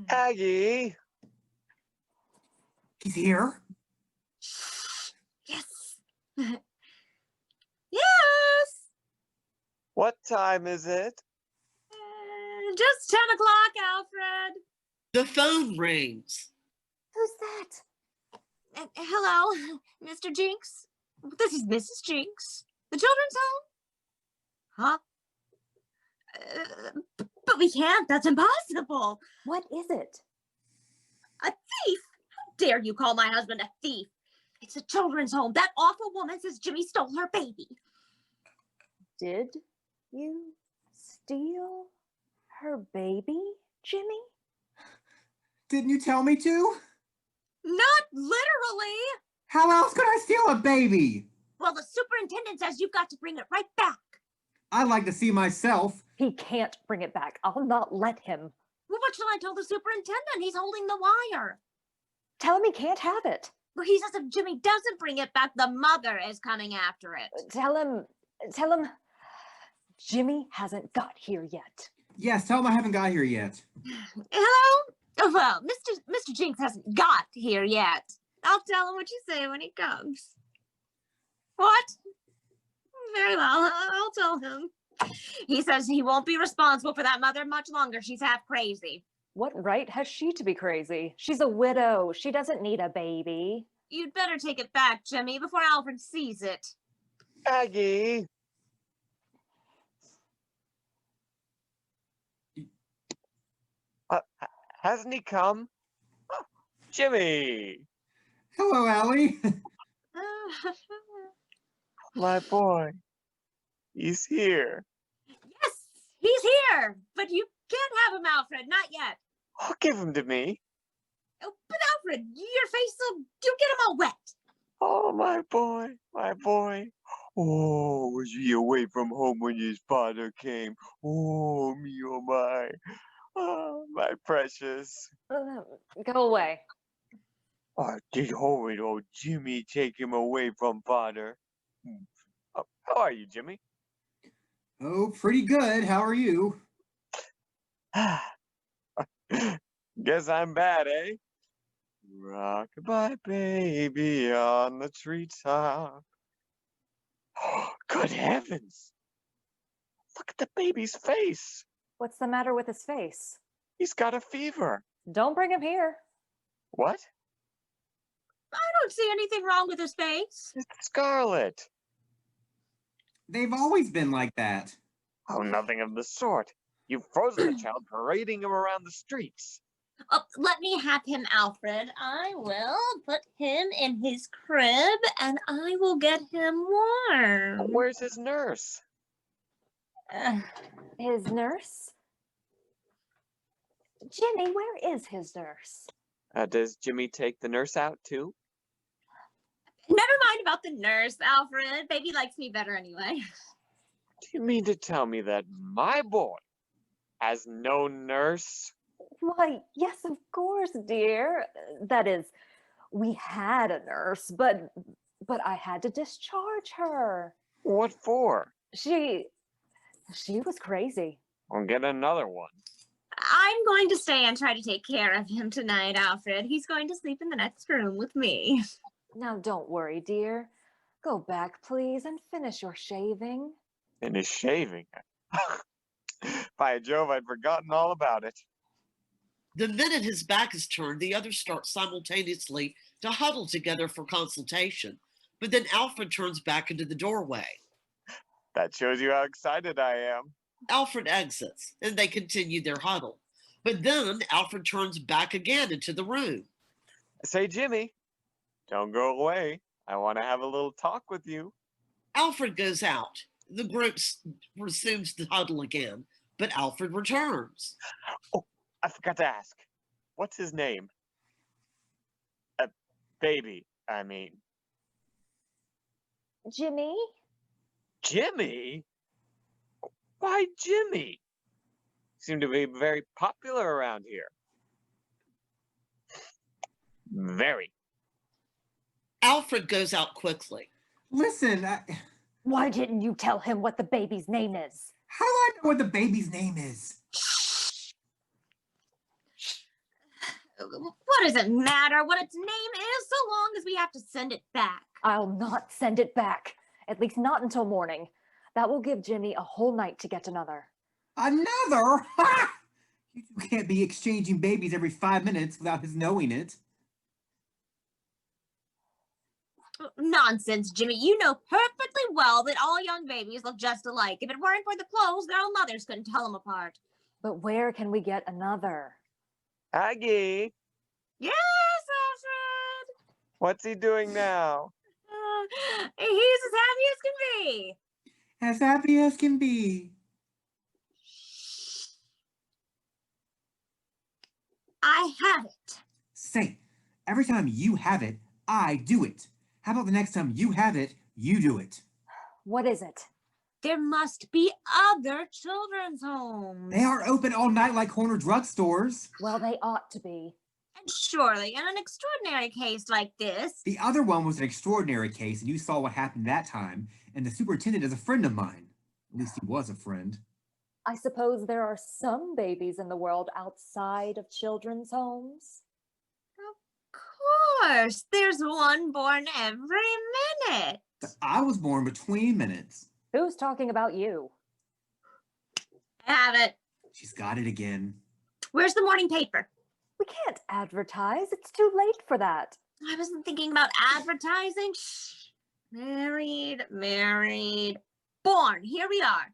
Aggie, He's here? Yes. Yes. what time is it? Just 10 o'clock, Alfred. The phone rings. Who's that? Hello, Mr. Jinx. This is Mrs. Jinx. The children's home? Huh? But we can't. That's impossible. What is it? A thief? How dare you call my husband a thief? It's a children's home. That awful woman says Jimmy stole her baby. Did you steal her baby, Jimmy? Didn't you tell me to? Not literally. How else could I steal a baby? Well, the superintendent says you've got to bring it right back. I'd like to see myself. He can't bring it back. I'll not let him. Well, what shall I tell the superintendent? He's holding the wire. Tell him he can't have it. Well, he says if Jimmy doesn't bring it back, the mother is coming after it. Tell him Jimmy hasn't got here yet. Yes, tell him I haven't got here yet. Hello? Oh, well, Mr. Jinx hasn't got here yet. I'll tell him what you say when he comes. What? Very well, I'll tell him. He says he won't be responsible for that mother much longer. She's half crazy. What right has she to be crazy? She's a widow. She doesn't need a baby. You'd better take it back, Jimmy, before Alfred sees it. Aggie. Hasn't he come? Oh, Jimmy. Hello, Allie. My boy. He's here. Yes, he's here. But you can't have him, Alfred. Not yet. Oh, give him to me. Oh, but Alfred, your face you'll get him all wet. Oh, my boy. My boy. Oh, was he away from home when his father came? Oh, me, oh, my. Oh, my precious. Go away. Oh, did horrid old Jimmy take him away from father? Oh, how are you, Jimmy? Oh, pretty good. How are you? Guess I'm bad, eh? Rock-a-bye, baby, on the treetop. Oh, good heavens! Look at the baby's face. What's the matter with his face? He's got a fever. Don't bring him here. What? I don't see anything wrong with his face. It's scarlet. They've always been like that. Oh, nothing of the sort. You've frozen the child, parading him around the streets. Oh, let me have him, Alfred. I will put him in his crib, and I will get him warm. Where's his nurse? His nurse? Jimmy, where is his nurse? Does Jimmy take the nurse out, too? Never mind about the nurse, Alfred. Baby likes me better anyway. Do you mean to tell me that my boy has no nurse? Why, yes, of course, dear. That is, we had a nurse, but I had to discharge her. What for? She was crazy. I'll get another one. I'm going to stay and try to take care of him tonight, Alfred. He's going to sleep in the next room with me. Now, don't worry, dear. Go back, please, and finish your shaving. And his shaving. By Jove, I'd forgotten all about it. The minute his back is turned, the others start simultaneously to huddle together for consultation. But then Alfred turns back into the doorway. That shows you how excited I am. Alfred exits, and they continue their huddle. But then Alfred turns back again into the room. Say, Jimmy, don't go away. I want to have a little talk with you. Alfred goes out. The group resumes the huddle again, but Alfred returns. Oh, I forgot to ask. What's his name? Baby, I mean. Jimmy? Jimmy? Why Jimmy? Seem to be very popular around here. Very. Alfred goes out quickly. Listen, Why didn't you tell him what the baby's name is? how do I know what the baby's name is? What does it matter what its name is so long as we have to send it back? I'll not send it back. At least not until morning. That will give Jimmy a whole night to get another. Another? Ha! You two can't be exchanging babies every 5 minutes without his knowing it. Nonsense, Jimmy. You know perfectly well that all young babies look just alike. If it weren't for the clothes, their own mothers couldn't tell them apart. But where can we get another? Aggie, Yes, Alfred. what's he doing now? He's as happy as can be. As happy as can be. I have it. Say, every time you have it, I do it. How about the next time you have it, you do it? What is it? There must be other children's homes. They are open all night like corner drugstores. Well, they ought to be. And surely, in an extraordinary case like this. The other one was an extraordinary case, and you saw what happened that time, and the superintendent is a friend of mine. At least he was a friend. I suppose there are some babies in the world outside of children's homes. Of course, there's one born every minute. But I was born between minutes. Who's talking about you? I have it. She's got it again. Where's the morning paper? We can't advertise. It's too late for that. I wasn't thinking about advertising. Shh. Married, born. Here we are.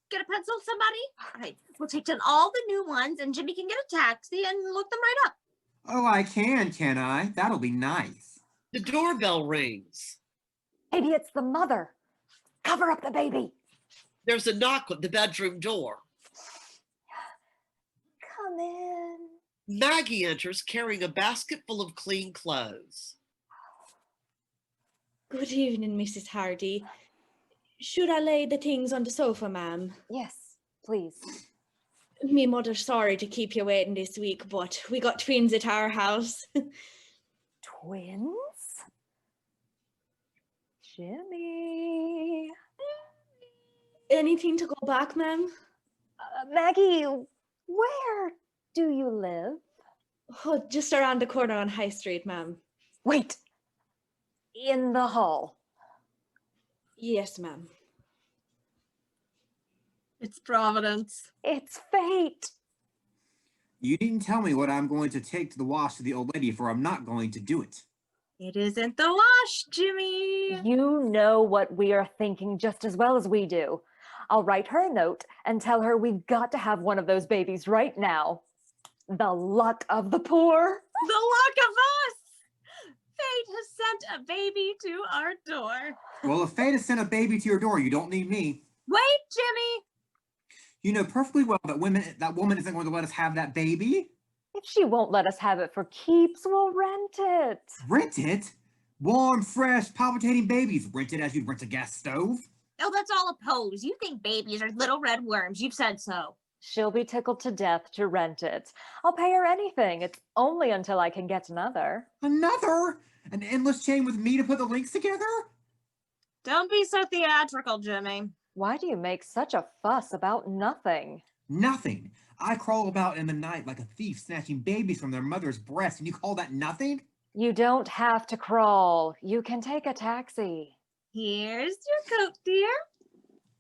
Get a pencil, somebody? All right, we'll take down all the new ones, and Jimmy can get a taxi and look them right up. Oh, I can I? That'll be nice. The doorbell rings. Maybe it's the mother. Cover up the baby. There's a knock at the bedroom door. Come in. Maggie enters carrying a basket full of clean clothes. Good evening, Mrs. Hardy. Should I lay the things on the sofa, ma'am? Yes, please. Me mother's sorry to keep you waiting this week, but we got twins at our house. Twins? Jimmy. Anything to go back, ma'am? Maggie, where do you live? Oh, just around the corner on High Street, ma'am. Wait. In the hall. Yes, ma'am. It's Providence. It's fate. You needn't tell me what I'm going to take to the wash to the old lady, for I'm not going to do it. It isn't the wash, Jimmy. You know what we are thinking just as well as we do. I'll write her a note and tell her we've got to have one of those babies right now. The luck of the poor. The luck of us. Fate has sent a baby to our door. Well, if fate has sent a baby to your door, you don't need me. Wait, Jimmy. You know perfectly well that woman isn't going to let us have that baby. If she won't let us have it for keeps, we'll rent it. Rent it? Warm, fresh, palpitating babies. Rent it as you'd rent a gas stove. Oh, that's all a pose. You think babies are little red worms. You've said so. She'll be tickled to death to rent it. I'll pay her anything. It's only until I can get another. Another? An endless chain with me to put the links together? Don't be so theatrical, Jimmy. Why do you make such a fuss about nothing? Nothing. I crawl about in the night like a thief snatching babies from their mother's breast, and you call that nothing? You don't have to crawl. You can take a taxi. Here's your coat, dear.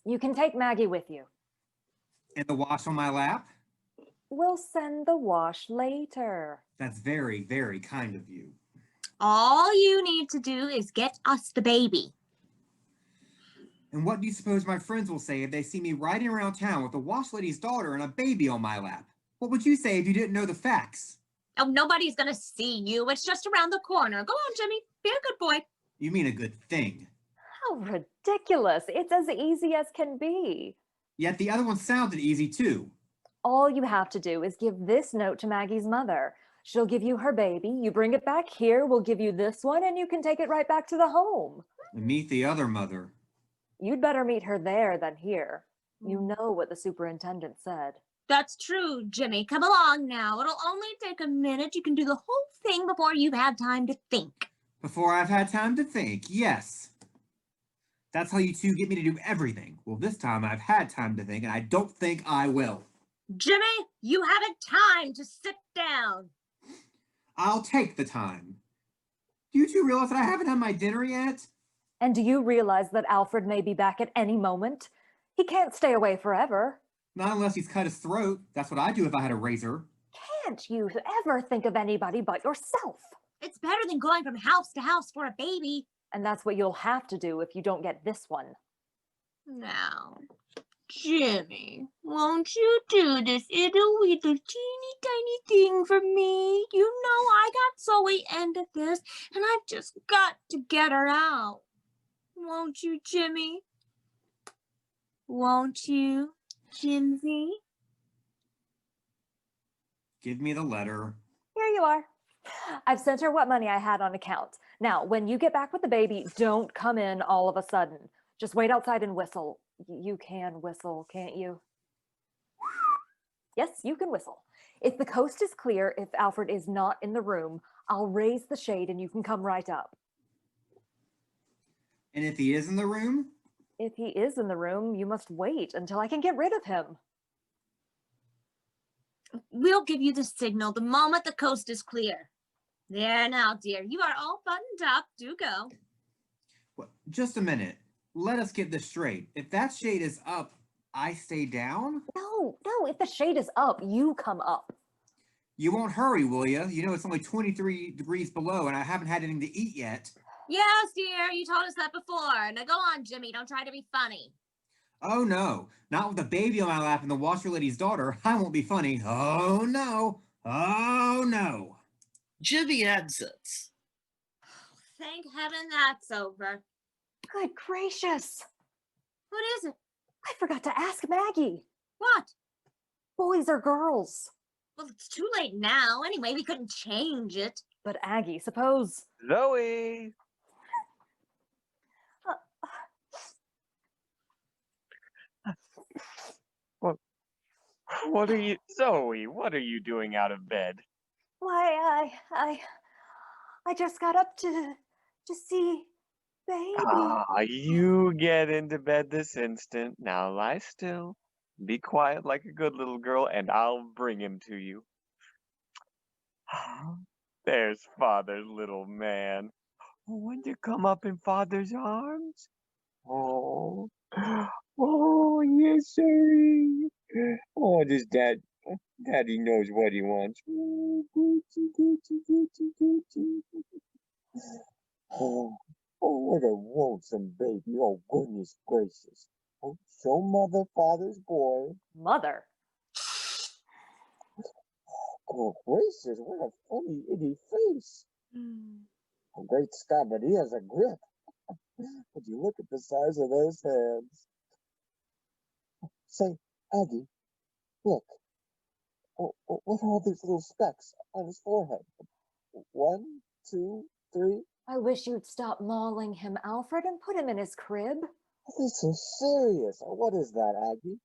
You can take Maggie with you. And the wash on my lap? We'll send the wash later. That's very, very kind of you. All you need to do is get us the baby. And what do you suppose my friends will say if they see me riding around town with a wash lady's daughter and a baby on my lap? What would you say if you didn't know the facts? Oh, nobody's gonna see you. It's just around the corner. Go on, Jimmy. Be a good boy. You mean a good thing. How ridiculous. It's as easy as can be. Yet the other one sounded easy too. All you have to do is give this note to Maggie's mother. She'll give you her baby. You bring it back here. We'll give you this one, and you can take it right back to the home. And meet the other mother. You'd better meet her there than here. You know what the superintendent said. That's true, Jimmy. Come along now. It'll only take a minute. You can do the whole thing before you've had time to think. Before I've had time to think, yes. That's how you two get me to do everything. Well, this time I've had time to think, and I don't think I will. Jimmy, you haven't time to sit down. I'll take the time. Do you two realize that I haven't had my dinner yet? And do you realize that Alfred may be back at any moment? He can't stay away forever. Not unless he's cut his throat. That's what I'd do if I had a razor. Can't you ever think of anybody but yourself? It's better than going from house to house for a baby. And that's what you'll have to do if you don't get this one. Now, Jimmy, won't you do this little teeny tiny thing for me? You know I got Zoe into this, and I've just got to get her out. Won't you, Jimmy? Won't you, Jimsy? Give me the letter. Here you are. I've sent her what money I had on account. Now, when you get back with the baby, don't come in all of a sudden. Just wait outside and whistle. You can whistle, can't you? Yes, you can whistle. If the coast is clear, if Alfred is not in the room, I'll raise the shade and you can come right up. And if he is in the room? If he is in the room, you must wait until I can get rid of him. We'll give you the signal the moment the coast is clear. There now, dear. You are all buttoned up. Do go. Well, just a minute. Let us get this straight. If that shade is up, I stay down? No, if the shade is up, you come up. You won't hurry, will you? You know it's only 23 degrees below and I haven't had anything to eat yet. Yes, dear. You told us that before. Now go on, Jimmy. Don't try to be funny. Oh no, not with a baby on my lap and the washer lady's daughter. I won't be funny. Oh no. Oh no. Jimmy exits. Thank heaven that's over. Good gracious. What is it? I forgot to ask Maggie. What? Boys or girls? Well, it's too late now. Anyway, we couldn't change it. But Aggie, suppose... Zoe! What are you, Zoe? What are you doing out of bed? Why, I just got up to see baby. Ah, you get into bed this instant. Now lie still. Be quiet like a good little girl, and I'll bring him to you. There's Father's little man. Wouldn't you come up in Father's arms? Oh, oh, yes, sir. Oh, Daddy knows what he wants. Oh, Gucci, Gucci, Gucci, Gucci. Oh, oh, what a lonesome baby. Oh, goodness gracious. Oh, show Mother Father's boy. Mother? Oh, gracious, what a funny, itty face. Oh, great Scott, but he has a grip. Would you look at the size of those hands? Say, Aggie, look. Oh, what are all these little specks on his forehead? 1, 2, 3. I wish you'd stop mauling him, Alfred, and put him in his crib. This is so serious. Oh, what is that, Aggie?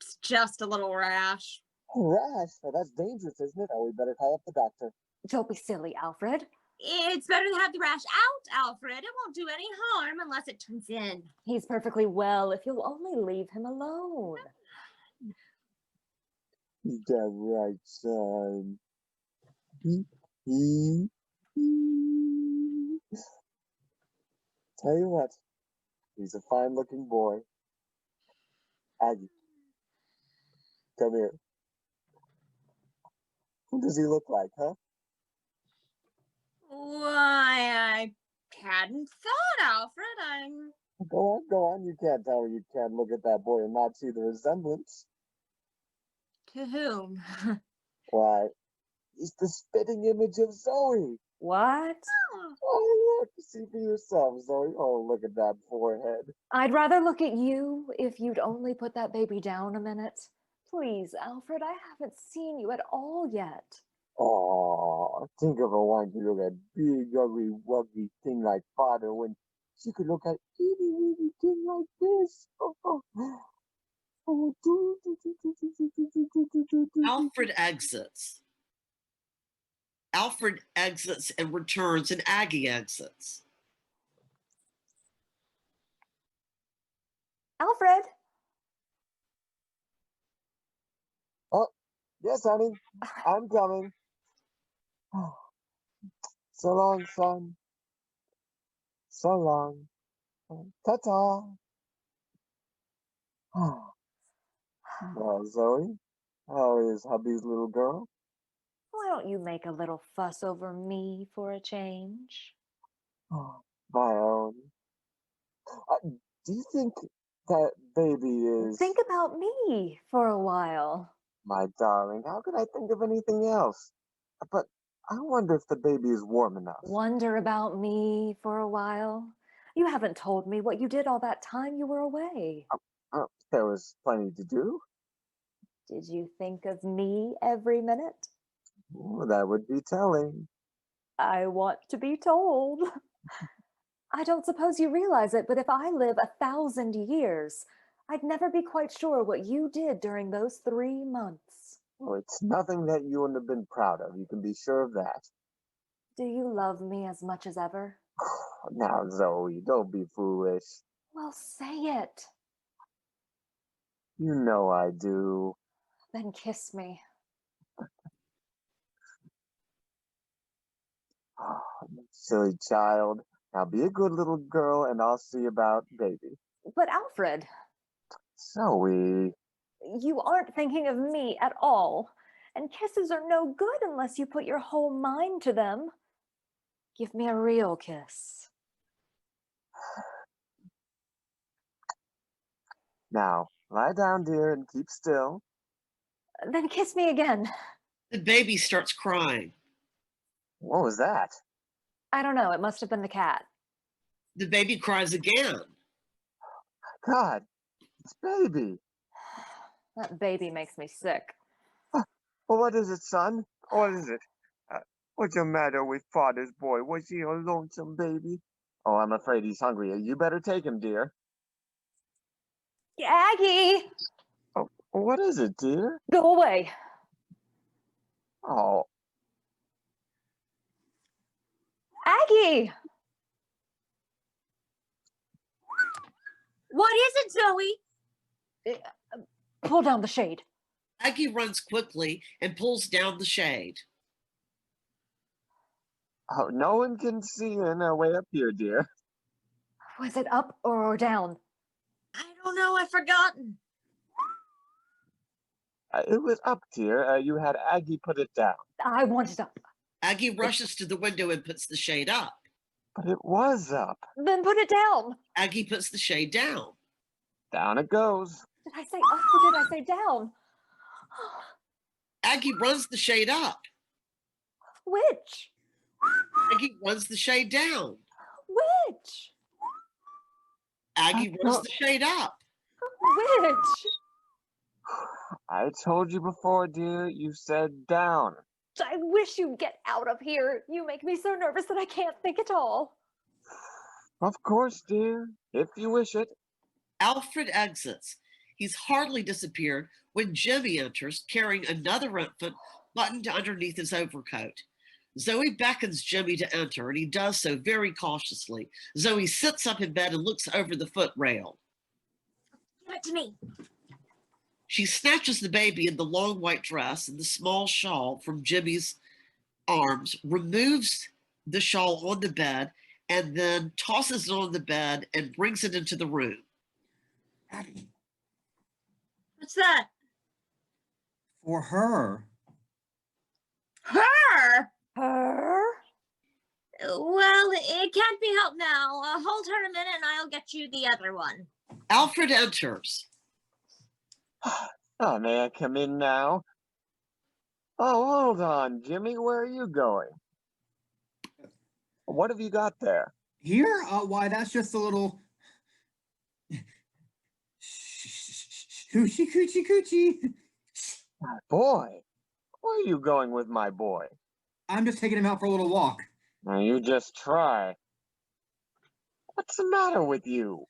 It's just a little rash. A rash? Oh, that's dangerous, isn't it? Oh, we better call up the doctor. Don't be silly, Alfred. It's better to have the rash out, Alfred. It won't do any harm unless it turns in. He's perfectly well if you'll only leave him alone. Is that right, son? Tell you what, he's a fine-looking boy. Aggie, come here. Who does he look like, huh? Why, I hadn't thought, Alfred. Go on. You can't tell me you can't look at that boy and not see the resemblance. To whom? Why, he's the spitting image of Zoe. What? Oh, look, see for yourself, Zoe. Oh, look at that forehead. I'd rather look at you if you'd only put that baby down a minute. Please, Alfred, I haven't seen you at all yet. Oh, think of her wanting to look at big, ugly, wuggy thing like Father when she could look at itty, weeny thing like this. Alfred exits. Alfred exits and returns, and Aggie exits. Alfred? Oh, yes, honey, I'm coming. So long, son. So long. Ta-ta. Well, Zoe, how is hubby's little girl? Why don't you make a little fuss over me for a change? Oh, my own. Do you think that baby is Think about me for a while. my darling? How could I think of anything else? But I wonder if the baby is warm enough. Wonder about me for a while. You haven't told me what you did all that time you were away. There was plenty to do. Did you think of me every minute? Oh, that would be telling. I want to be told. I don't suppose you realize it, but if I live 1,000 years, I'd never be quite sure what you did during those 3 months. Oh, it's nothing that you wouldn't have been proud of. You can be sure of that. Do you love me as much as ever? Now, Zoe, don't be foolish. Well, say it. You know I do. Then kiss me. Silly child. Now be a good little girl and I'll see about baby. But Alfred, Zoe. you aren't thinking of me at all. And kisses are no good unless you put your whole mind to them. Give me a real kiss. Now, lie down, dear, and keep still. Then kiss me again. The baby starts crying. What was that? I don't know, it must have been the cat. The baby cries again. God, it's baby. That baby makes me sick. Well, what is it, son? What is it? What's the matter with father's boy? Was he a lonesome baby? Oh, I'm afraid he's hungry. You better take him, dear. Aggie! Oh, what is it, dear? Go away. Oh, Aggie! What is it, Zoe? Pull down the shade. Aggie runs quickly and pulls down the shade. oh, no one can see in way up here, dear. Was it up or down? I don't know. I've forgotten. It was up, dear. You had Aggie put it down. I want it up. Aggie rushes to the window and puts the shade up. But it was up. Then put it down. Aggie puts the shade down. Down it goes. Did I say up or did I say down? Aggie runs the shade up. Which? Aggie runs the shade down. Which? Aggie runs the shade up. Which? I told you before, dear. You said down. I wish you'd get out of here. You make me so nervous that I can't think at all. Of course, dear. If you wish it. Alfred exits. He's hardly disappeared when Jimmy enters, carrying another infant buttoned underneath his overcoat. Zoe beckons Jimmy to enter, and he does so very cautiously. Zoe sits up in bed and looks over the foot rail. Give it to me. She snatches the baby in the long white dress and the small shawl from Jimmy's arms, removes the shawl on the bed, and then tosses it on the bed and brings it into the room. Aggie, What's that? for her. Her? Her? Well, it can't be helped now. Hold her a minute and I'll get you the other one. Alfred enters. Oh, may I come in now? Oh, hold on, Jimmy. Where are you going? What have you got there? Here? Why, that's just a little... Hoochie coochie coochie. My boy. Where are you going with my boy? I'm just taking him out for a little walk. Now, you just try. What's the matter with you?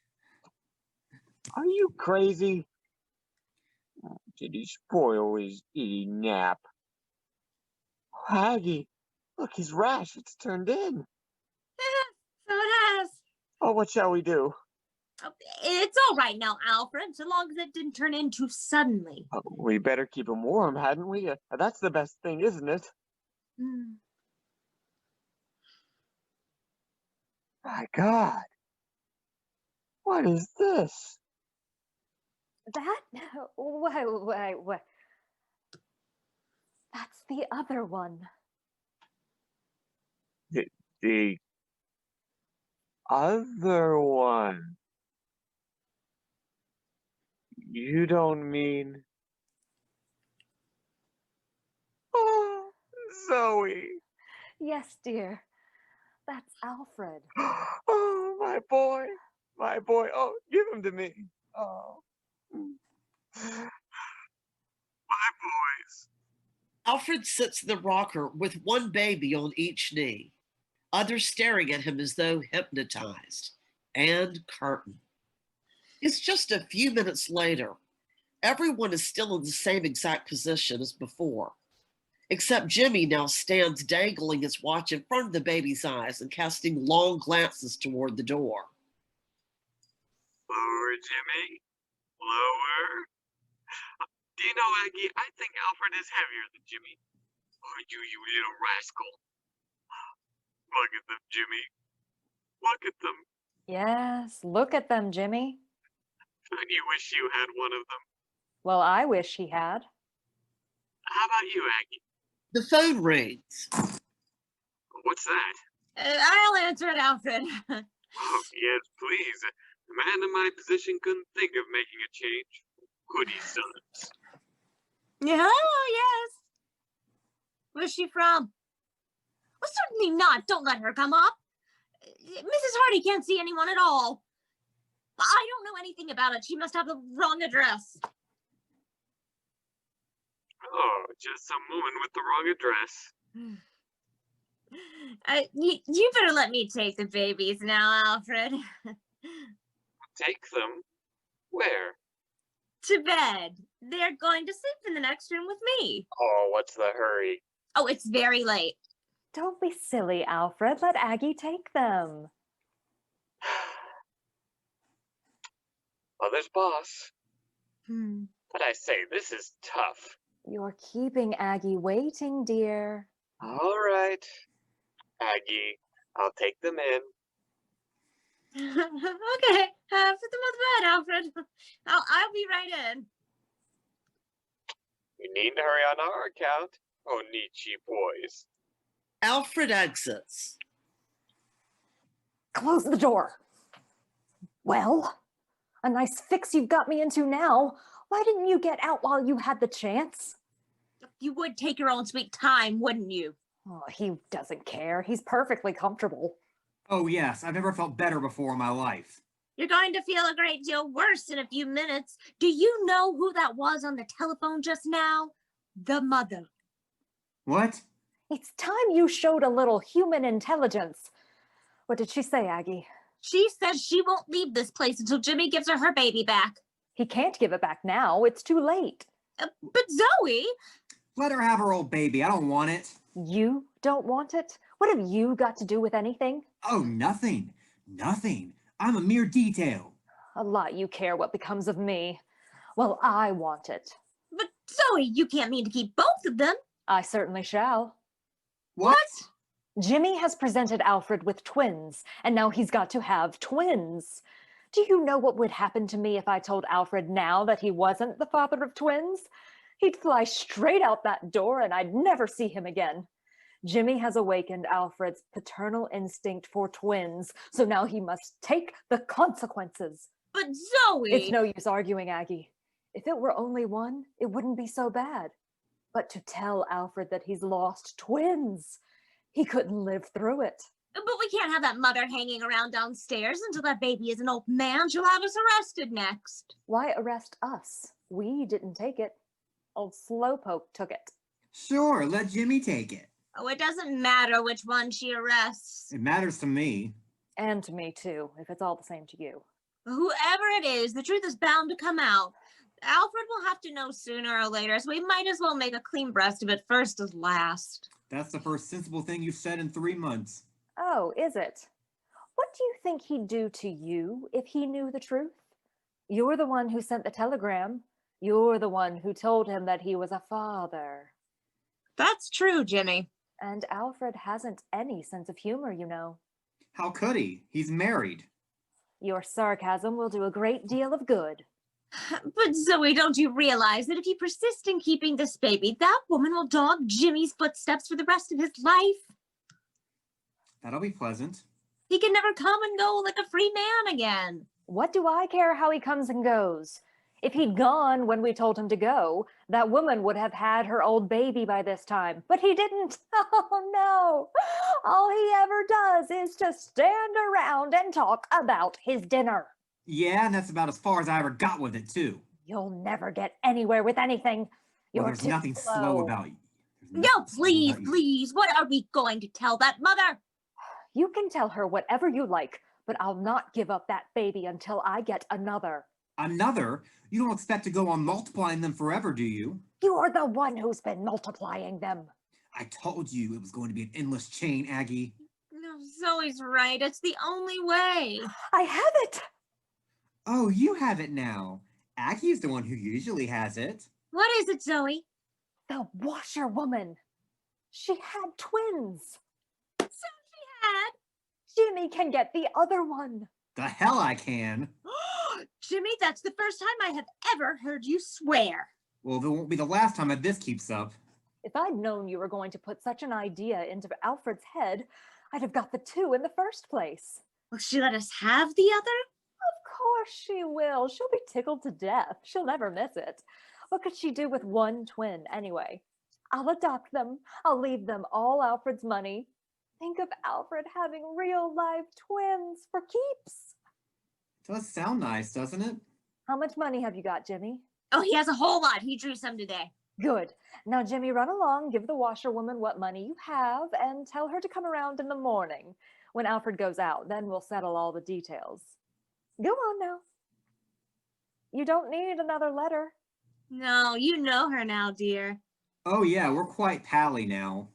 Are you crazy? Did he spoil his nap? Aggie, look, his rash. It's turned in. So it has. Oh, what shall we do? It's all right now, Alfred, so long as it didn't turn in too suddenly. Oh, we better keep him warm, hadn't we? That's the best thing, isn't it? My God. What is this? That? Wait. That's the other one. The other one. You don't mean... Oh, Zoe. Yes, dear. That's Alfred. Oh, my boy. My boy. Oh, give him to me. Oh. My boys. Alfred sits in the rocker with one baby on each knee, others staring at him as though hypnotized, and curtain. It's just a few minutes later. Everyone is still in the same exact position as before, except Jimmy now stands dangling his watch in front of the baby's eyes and casting long glances toward the door. Lower, Jimmy. Lower. Do you know, Aggie, I think Alfred is heavier than Jimmy. Oh, you little rascal. Look at them, Jimmy. Look at them. Yes, look at them, Jimmy. Don't you wish you had one of them? Well, I wish he had. How about you, Aggie? The phone rings. What's that? I'll answer it, Alfred. Oh, yes, please. A man in my position couldn't think of making a change. Goody sons. Oh, yes. Where's she from? Well, certainly not. Don't let her come up. Mrs. Hardy can't see anyone at all. I don't know anything about it. She must have the wrong address. Oh, just some woman with the wrong address. You better let me take the babies now, Alfred. Take them? Where? To bed. They're going to sleep in the next room with me. Oh, what's the hurry? Oh, it's very late. Don't be silly, Alfred. Let Aggie take them. Mother's boss. Hmm. But I say, this is tough. You're keeping Aggie waiting, dear. All right. Aggie, I'll take them in. Okay, put them on the bed, Alfred. I'll be right in. You need to hurry on our account. Oh, Nietzsche boys. Alfred exits. Close the door. Well, a nice fix you've got me into now. Why didn't you get out while you had the chance? You would take your own sweet time, wouldn't you? Oh, he doesn't care. He's perfectly comfortable. Oh, yes, I've never felt better before in my life. You're going to feel a great deal worse in a few minutes. Do you know who that was on the telephone just now? The mother. What? It's time you showed a little human intelligence. What did she say, Aggie? She says she won't leave this place until Jimmy gives her baby back. He can't give it back now. It's too late. But Zoe! Let her have her old baby. I don't want it. You don't want it? What have you got to do with anything? Oh, nothing. Nothing. I'm a mere detail. A lot you care what becomes of me. Well, I want it. But Zoe, you can't mean to keep both of them. I certainly shall. What? Jimmy has presented Alfred with twins, and now he's got to have twins. Do you know what would happen to me if I told Alfred now that he wasn't the father of twins? He'd fly straight out that door and I'd never see him again. Jimmy has awakened Alfred's paternal instinct for twins, so now he must take the consequences. But Zoe! It's no use arguing, Aggie. If it were only one, it wouldn't be so bad. But to tell Alfred that he's lost twins, he couldn't live through it. But we can't have that mother hanging around downstairs until that baby is an old man. She'll have us arrested next. Why arrest us? We didn't take it. Old Slowpoke took it. Sure, let Jimmy take it. Oh, it doesn't matter which one she arrests. It matters to me. And to me too, if it's all the same to you. Whoever it is, the truth is bound to come out. Alfred will have to know sooner or later, so we might as well make a clean breast of it first as last. That's the first sensible thing you've said in 3 months. Oh, is it? What do you think he'd do to you if he knew the truth? You're the one who sent the telegram. You're the one who told him that he was a father. That's true, Jimmy. And Alfred hasn't any sense of humor, you know. How could he? He's married. Your sarcasm will do a great deal of good. But Zoe, don't you realize that if you persist in keeping this baby, that woman will dog Jimmy's footsteps for the rest of his life? That'll be pleasant. He can never come and go like a free man again. What do I care how he comes and goes? If he'd gone when we told him to go, that woman would have had her old baby by this time. But he didn't. Oh, no. All he ever does is to stand around and talk about his dinner. Yeah, and that's about as far as I ever got with it, too. You'll never get anywhere with anything. Well, You're there's too nothing slow about you. No, please, please. What are we going to tell that mother? You can tell her whatever you like, but I'll not give up that baby until I get another. Another? You don't expect to go on multiplying them forever, do you? You're the one who's been multiplying them. I told you it was going to be an endless chain, Aggie. No, Zoe's right. It's the only way. I have it. Oh, you have it now. Aggie's the one who usually has it. What is it, Zoe? The washerwoman. She had twins. So she had. Jimmy can get the other one. The hell I can. Jimmy, that's the first time I have ever heard you swear. Well, it won't be the last time that this keeps up. If I'd known you were going to put such an idea into Alfred's head, I'd have got the two in the first place. Will she let us have the other? Of course she will. She'll be tickled to death. She'll never miss it. What could she do with one twin anyway? I'll adopt them. I'll leave them all Alfred's money. Think of Alfred having real live twins for keeps. Does sound nice, doesn't it? How much money have you got, Jimmy? Oh, he has a whole lot. He drew some today. Good. Now, Jimmy, run along, give the washerwoman what money you have, and tell her to come around in the morning when Alfred goes out. Then we'll settle all the details. Go on now. You don't need another letter. No, you know her now, dear. Oh yeah, we're quite pally now.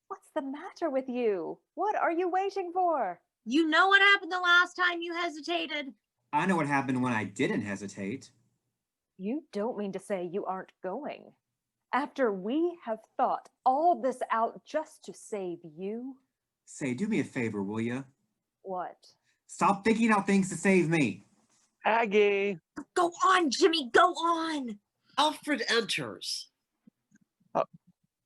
What's the matter with you? What are you waiting for? You know what happened the last time you hesitated? I know what happened when I didn't hesitate. You don't mean to say you aren't going. After we have thought all this out just to save you? Say, do me a favor, will you? What? Stop thinking out things to save me. Aggie! Go on, Jimmy, go on. Alfred enters.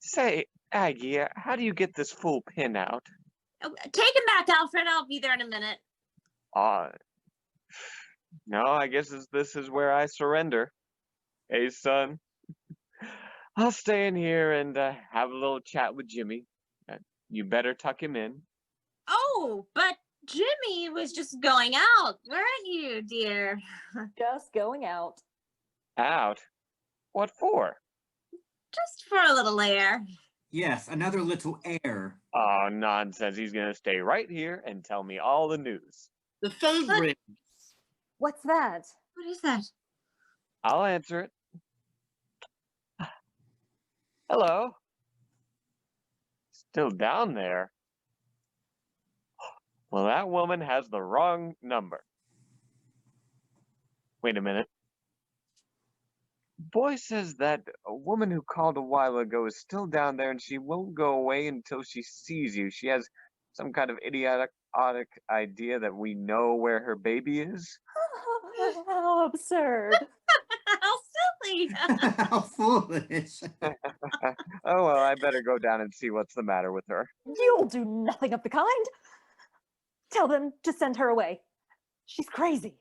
Say, Aggie, how do you get this full pin out? Oh, take him back, Alfred. I'll be there in a minute. No, I guess this is where I surrender. Hey, son. I'll stay in here and have a little chat with Jimmy. You better tuck him in. Oh, but Jimmy was just going out, weren't you, dear? Just going out. Out? What for? Just for a little air. Yes, another little air. Oh, nonsense. He's going to stay right here and tell me all the news. The phone But- rings. What's that? What is that? I'll answer it. Hello? Still down there? Well, that woman has the wrong number. Wait a minute. Boy says that a woman who called a while ago is still down there and she won't go away until she sees you. She has some kind of idiotic idea that we know where her baby is. How absurd. How silly. How foolish. Oh, well, I better go down and see what's the matter with her. You'll do nothing of the kind. Tell them to send her away. She's crazy.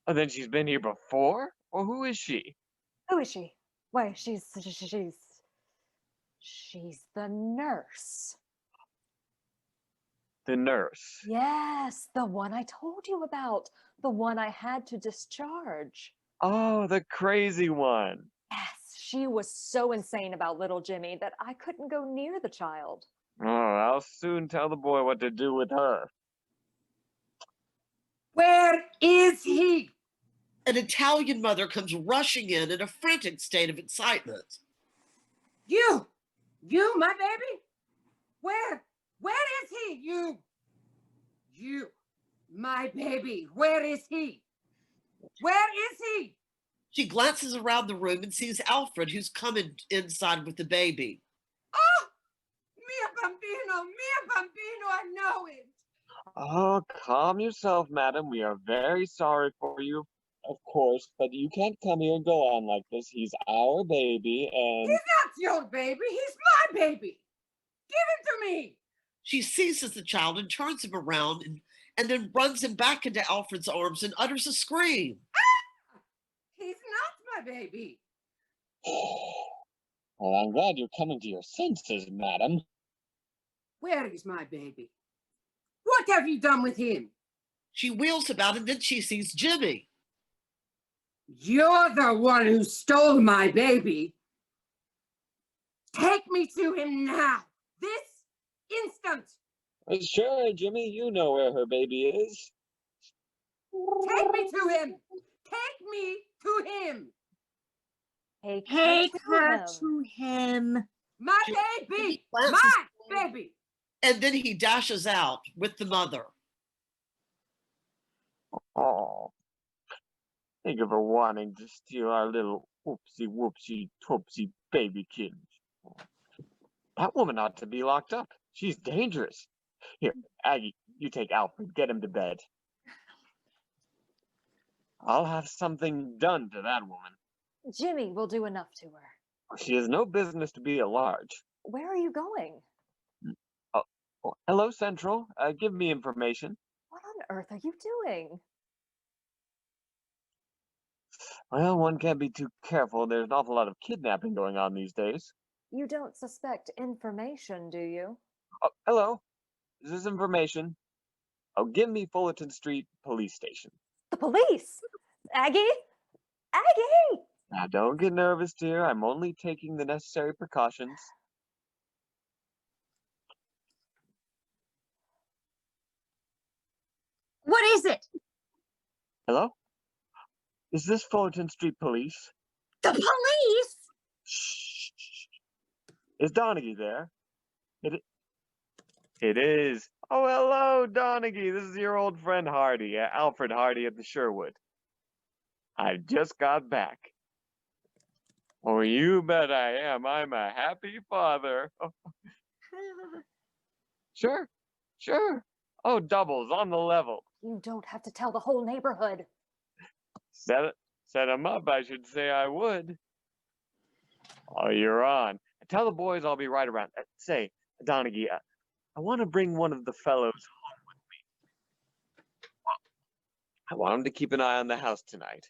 Oh, then she's been here before? Well, who is she? Who is she? Why, she's the nurse. The nurse. Yes, the one I told you about. The one I had to discharge. Oh, the crazy one. Yes, she was so insane about little Jimmy that I couldn't go near the child. Oh, I'll soon tell the boy what to do with her. Where is he? An Italian mother comes rushing in a frantic state of excitement. You, my baby? Where is he? You, my baby, where is he? Where is he? She glances around the room and sees Alfred, who's coming inside with the baby. Oh, mia bambino, I know it. Oh, calm yourself, madam. We are very sorry for you. Of course, but you can't come here and go on like this. He's our baby, and He's not your baby. He's my baby. Give him to me. She seizes the child and turns him around and then runs him back into Alfred's arms and utters a scream. He's not my baby. well, I'm glad you're coming to your senses, madam. Where is my baby? What have you done with him? She wheels about and then she sees Jimmy. You're the one who stole my baby. Take me to him now. This instant. Sure, Jimmy, you know where her baby is. Take me to him. Take me to him. Take her to him. My She baby. glances My baby. and then he dashes out with the mother. Oh, think of her wanting to steal our little whoopsie whoopsie toopsie baby kid. That woman ought to be locked up. She's dangerous. Here, Aggie, you take Alfred, get him to bed. I'll have something done to that woman. Jimmy will do enough to her. She has no business to be at large. Where are you going? Oh, hello, Central. Give me information. What on earth are you doing? Well, one can't be too careful. There's an awful lot of kidnapping going on these days. You don't suspect information, do you? Oh, hello. Is this information? Oh, give me Fullerton Street Police Station. The police! Aggie? Aggie! Now, don't get nervous, dear. I'm only taking the necessary precautions. What is it? Hello? Is this Fullerton Street Police? The police? Shh. Is Donaghy there? It is. Oh, hello, Donaghy. This is your old friend Hardy, Alfred Hardy at the Sherwood. I just got back. Oh, you bet I am. I'm a happy father. Sure. Oh, doubles on the level. You don't have to tell the whole neighborhood. Set 'em up, I should say I would. Oh, you're on. Tell the boys I'll be right around. Say, Donaghy, I want to bring one of the fellows home with me. I want him to keep an eye on the house tonight.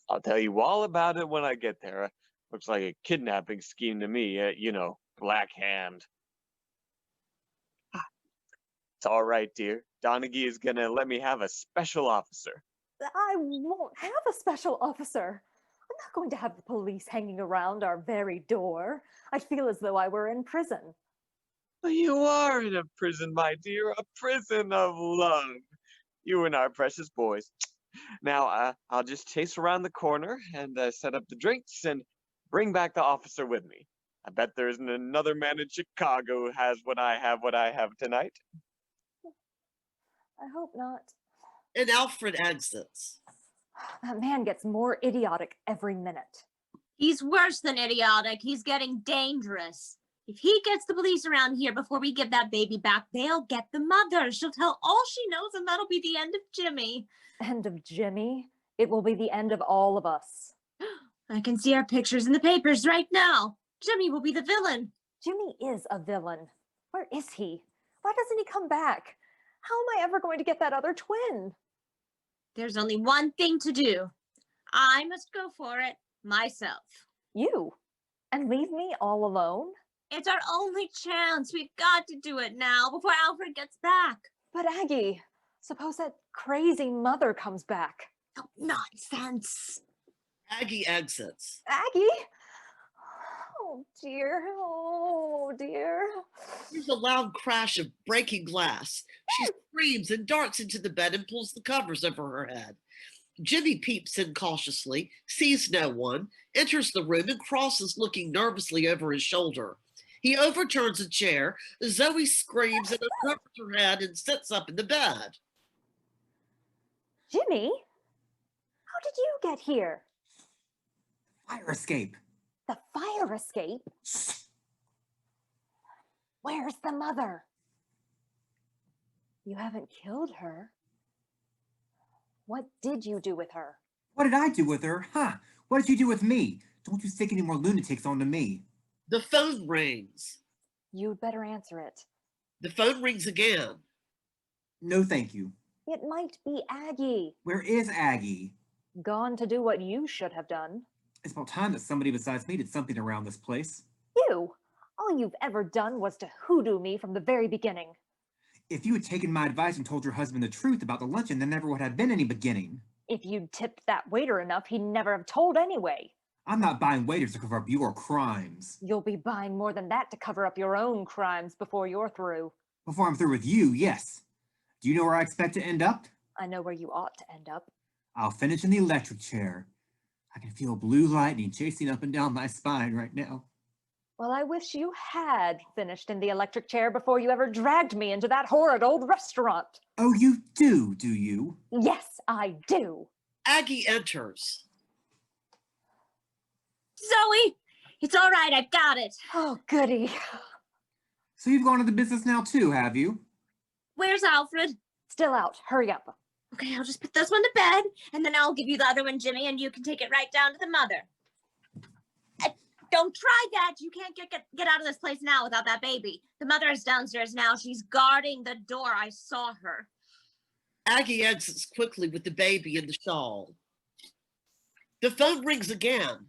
I'll tell you all about it when I get there. Looks like a kidnapping scheme to me. You know, Black Hand. It's all right, dear. Donaghy is gonna let me have a special officer. I won't have a special officer. I'm not going to have the police hanging around our very door. I'd feel as though I were in prison. You are in a prison, my dear, a prison of love. You and our precious boys. Now, I'll just chase around the corner and set up the drinks and bring back the officer with me. I bet there isn't another man in Chicago who has what I have tonight. I hope not. And Alfred exits. That man gets more idiotic every minute. He's worse than idiotic. He's getting dangerous. If he gets the police around here before we give that baby back, they'll get the mother. She'll tell all she knows, and that'll be the end of Jimmy. End of Jimmy? It will be the end of all of us. I can see our pictures in the papers right now. Jimmy will be the villain. Jimmy is a villain. Where is he? Why doesn't he come back? How am I ever going to get that other twin? There's only one thing to do. I must go for it myself. You? And leave me all alone? It's our only chance. We've got to do it now before Alfred gets back. But Aggie, suppose that crazy mother comes back. Oh, nonsense. Aggie exits. Aggie? Oh dear, oh dear. There's a loud crash of breaking glass. She screams and darts into the bed and pulls the covers over her head. Jimmy peeps in cautiously, sees no one, enters the room and crosses looking nervously over his shoulder. He overturns a chair. Zoe screams and uncovers her head and sits up in the bed. Jimmy? How did you get here? Fire escape. The fire escape? Where's the mother? You haven't killed her. What did you do with her? What did I do with her? Huh? What did you do with me? Don't you stick any more lunatics onto me. The phone rings. You'd better answer it. The phone rings again. No, thank you. It might be Aggie. Where is Aggie? Gone to do what you should have done. It's about time that somebody besides me did something around this place. You! All you've ever done was to hoodoo me from the very beginning. If you had taken my advice and told your husband the truth about the luncheon, there never would have been any beginning. If you'd tipped that waiter enough, he'd never have told anyway. I'm not buying waiters to cover up your crimes. You'll be buying more than that to cover up your own crimes before you're through. Before I'm through with you, yes. Do you know where I expect to end up? I know where you ought to end up. I'll finish in the electric chair. I can feel blue lightning chasing up and down my spine right now. Well, I wish you had finished in the electric chair before you ever dragged me into that horrid old restaurant. Oh, you do you? Yes, I do. Aggie enters. Zoe, it's all right. I've got it. Oh, goody. So you've gone into business now too, have you? Where's Alfred? Still out. Hurry up. Okay, I'll just put this one to bed, and then I'll give you the other one, Jimmy, and you can take it right down to the mother. Don't try that. You can't get out of this place now without that baby. The mother is downstairs now. She's guarding the door. I saw her. Aggie exits quickly with the baby in the shawl. The phone rings again.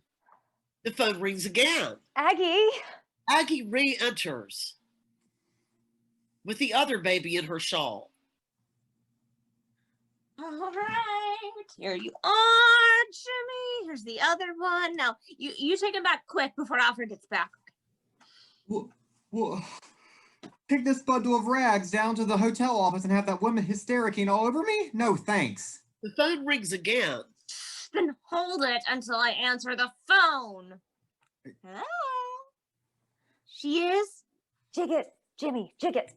The phone rings again. Aggie! Aggie re-enters with the other baby in her shawl. All right, here you are, Jimmy. Here's the other one. Now, you take him back quick before Alfred gets back. Well, take this bundle of rags down to the hotel office and have that woman hystericing all over me? No, thanks. The phone rings again. Then hold it until I answer the phone. Hello? She is? Jig it, Jimmy, jig it.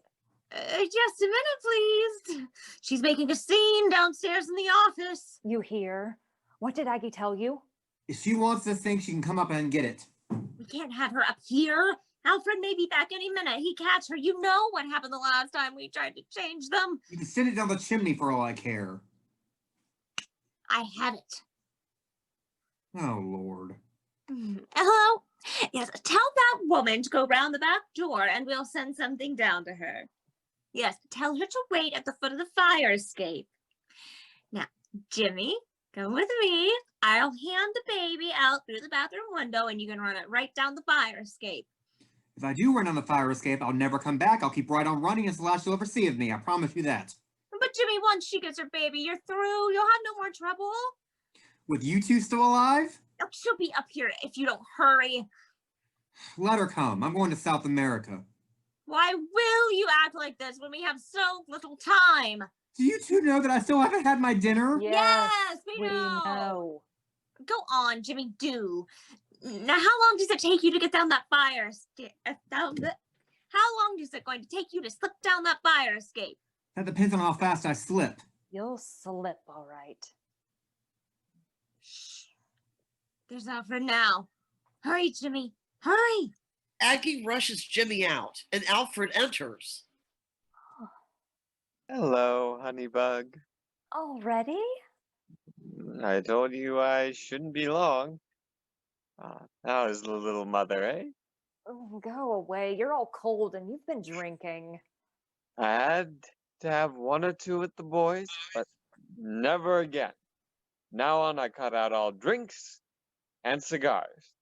Just a minute, please. She's making a scene downstairs in the office. You hear? What did Aggie tell you? If she wants this thing, she can come up and get it. We can't have her up here. Alfred may be back any minute. He catch her. You know what happened the last time we tried to change them. You can send it down the chimney for all I care. I have it. Oh, Lord. Hello? Yes, tell that woman to go round the back door and we'll send something down to her. Yes, tell her to wait at the foot of the fire escape. Now, Jimmy, come with me. I'll hand the baby out through the bathroom window and you can run it right down the fire escape. If I do run on the fire escape, I'll never come back. I'll keep right on running as the last you'll ever see of me. I promise you that. But Jimmy, once she gets her baby, you're through. You'll have no more trouble. With you two still alive? Oh, she'll be up here if you don't hurry. Let her come. I'm going to South America. Why will you act like this when we have so little time? Do you two know that I still haven't had my dinner? Yes, we know. know. Go on, Jimmy, do. Now, how long does it take you to get down that fire escape? How long is it going to take you to slip down that fire escape? That depends on how fast I slip. You'll slip, all right. Shh. There's Alfred now. Hurry, Jimmy. Hurry. Aggie rushes Jimmy out, and Alfred enters. Hello, Honeybug. Already? I told you I shouldn't be long. How is the little mother, eh? Oh, go away. You're all cold and you've been drinking. I had to have one or two with the boys, but never again. Now on, I cut out all drinks and cigars.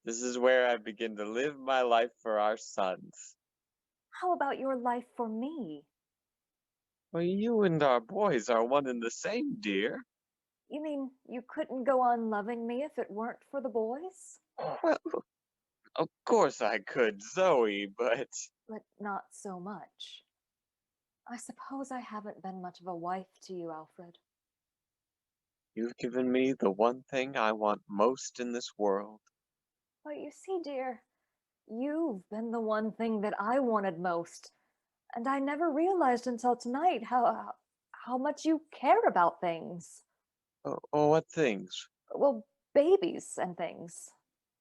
This is where I begin to live my life for our sons. How about your life for me? Well, you and our boys are one and the same, dear. You mean you couldn't go on loving me if it weren't for the boys? Well, of course I could, Zoe, but... But not so much. I suppose I haven't been much of a wife to you, Alfred. You've given me the one thing I want most in this world. But you see, dear, you've been the one thing that I wanted most. And I never realized until tonight how much you care about things. Oh, what things? Well, babies and things.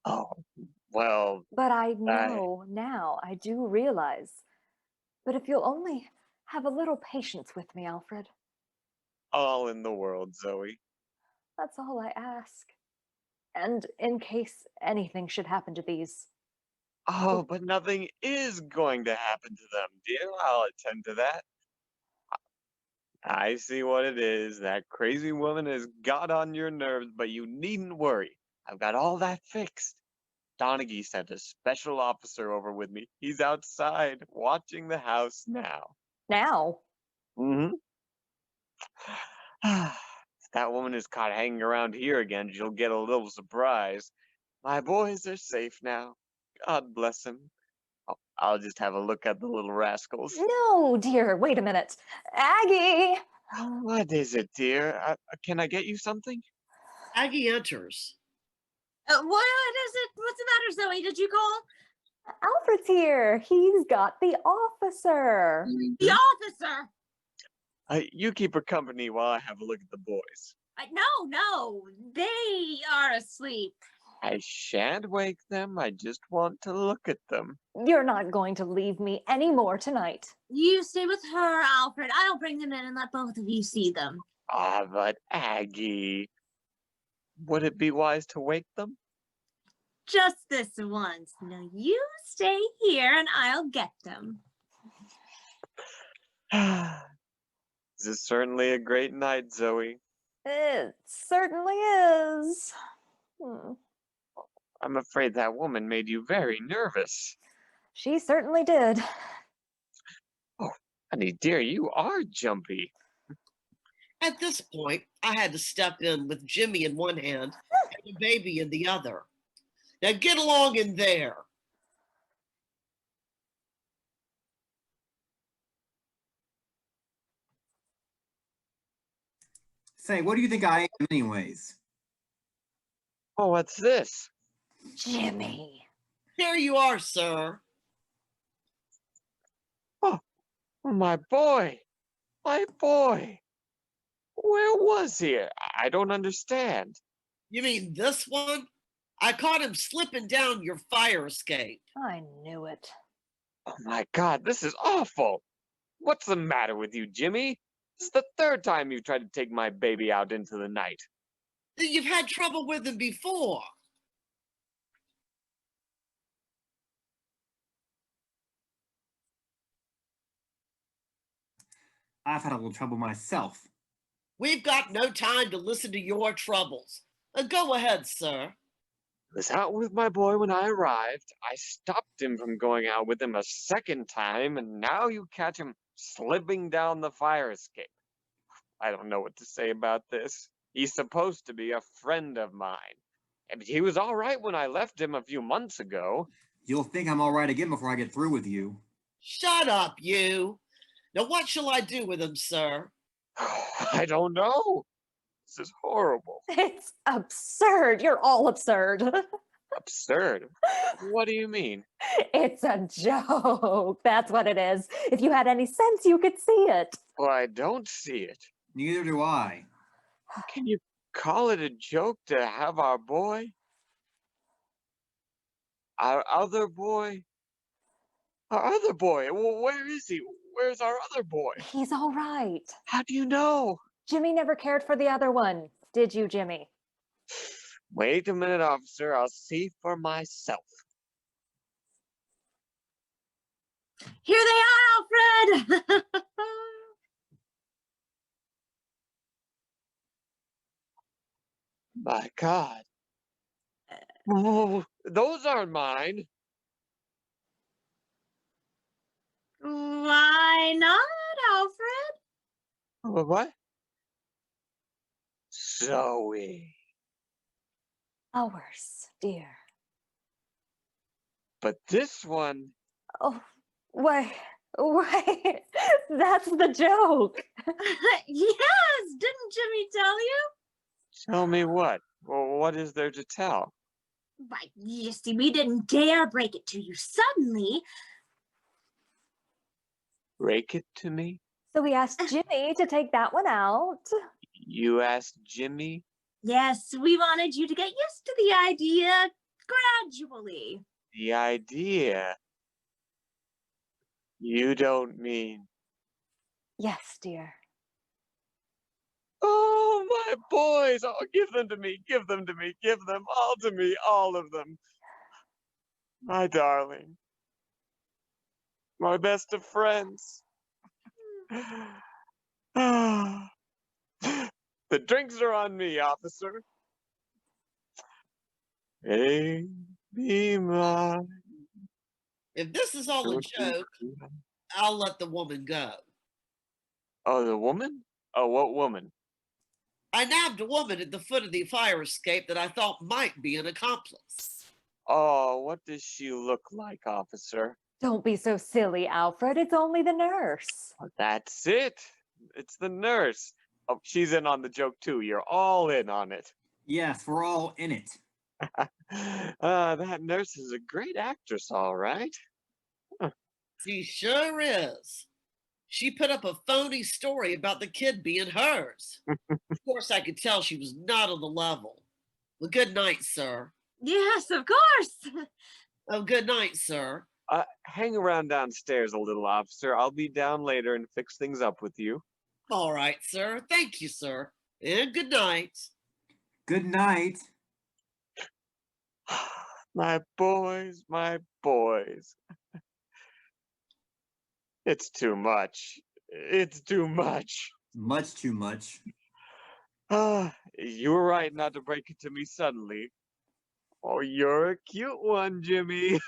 Oh, well... But I know now, I do realize. But if you'll only have a little patience with me, Alfred. all in the world, Zoe. That's all I ask. And in case anything should happen to these. Oh, but nothing is going to happen to them, dear. I'll attend to that. I see what it is. That crazy woman has got on your nerves, but you needn't worry. I've got all that fixed. Donaghy sent a special officer over with me. He's outside watching the house now. Now? Mm-hmm. If that woman is caught hanging around here again, she'll get a little surprise. My boys are safe now. God bless them. I'll just have a look at the little rascals. No, dear, wait a minute. Aggie! What is it, dear? Can I get you something? Aggie enters. What is it? What's the matter, Zoe? Did you call? Alfred's here. He's got the officer. The officer! You keep her company while I have a look at the boys. No, they are asleep. I shan't wake them. I just want to look at them. You're not going to leave me any more tonight. You stay with her, Alfred. I'll bring them in and let both of you see them. Ah, but Aggie, would it be wise to wake them? Just this once. Now you stay here and I'll get them. This is certainly a great night, Zoe. It certainly is. I'm afraid that woman made you very nervous. She certainly did. Oh, honey dear, you are jumpy. At this point, I had to step in with Jimmy in one hand and the baby in the other. Now get along in there. Say, what do you think I am anyways? Oh, what's this? Jimmy. Here you are, sir. Oh, my boy. My boy. Where was he? I don't understand. You mean this one? I caught him slipping down your fire escape. I knew it. Oh my God, this is awful. What's the matter with you, Jimmy? This is the third time you've tried to take my baby out into the night. You've had trouble with him before. I've had a little trouble myself. We've got no time to listen to your troubles. Go ahead, sir. I was out with my boy when I arrived. I stopped him from going out with him a second time, and now you catch him slipping down the fire escape. I don't know what to say about this. He's supposed to be a friend of mine. And he was all right when I left him a few months ago. You'll think I'm all right again before I get through with you. Shut up, you. Now what shall I do with him, sir? I don't know. This is horrible. It's absurd. You're all absurd. Absurd? What do you mean? It's a joke. That's what it is. If you had any sense, you could see it. Well, I don't see it. Neither do I. Can you call it a joke to have our boy? Our other boy? Our other boy? Well, where is he? Where's our other boy? He's all right. How do you know? Jimmy never cared for the other one. Did you, Jimmy? Wait a minute, officer. I'll see for myself. Here they are, Alfred! My God. Oh, those aren't mine. Why not, Alfred? What? Zoe. Ours, dear. But this one. Oh, why, that's the joke. Yes, didn't Jimmy tell you? Tell me what? Well, what is there to tell? Why, you see, we didn't dare break it to you suddenly. Break it to me? So we asked Jimmy to take that one out. You asked Jimmy? Yes, we wanted you to get used to the idea gradually. The idea? You don't mean... Yes, dear. My boys! Oh, give them to me, give them to me, give them all to me, all of them. My darling. My best of friends. The drinks are on me, officer. Hey, be mine. If this is all a joke, I'll let the woman go. Oh, the woman? Oh, what woman? I nabbed a woman at the foot of the fire escape that I thought might be an accomplice. Oh, what does she look like, officer? Don't be so silly, Alfred. It's only the nurse. Oh, that's it. It's the nurse. Oh, she's in on the joke too. You're all in on it. Yes, we're all in it. That nurse is a great actress, all right. She sure is. She put up a phony story about the kid being hers. Of course, I could tell she was not on the level. Well, good night, sir. Yes, of course. Oh, good night, sir. Hang around downstairs a little, officer. I'll be down later and fix things up with you. All right, sir. Thank you, sir. And good night. Good night. My boys, my boys. It's too much. It's too much. Much too much. You were right not to break it to me suddenly. Oh, you're a cute one, Jimmy.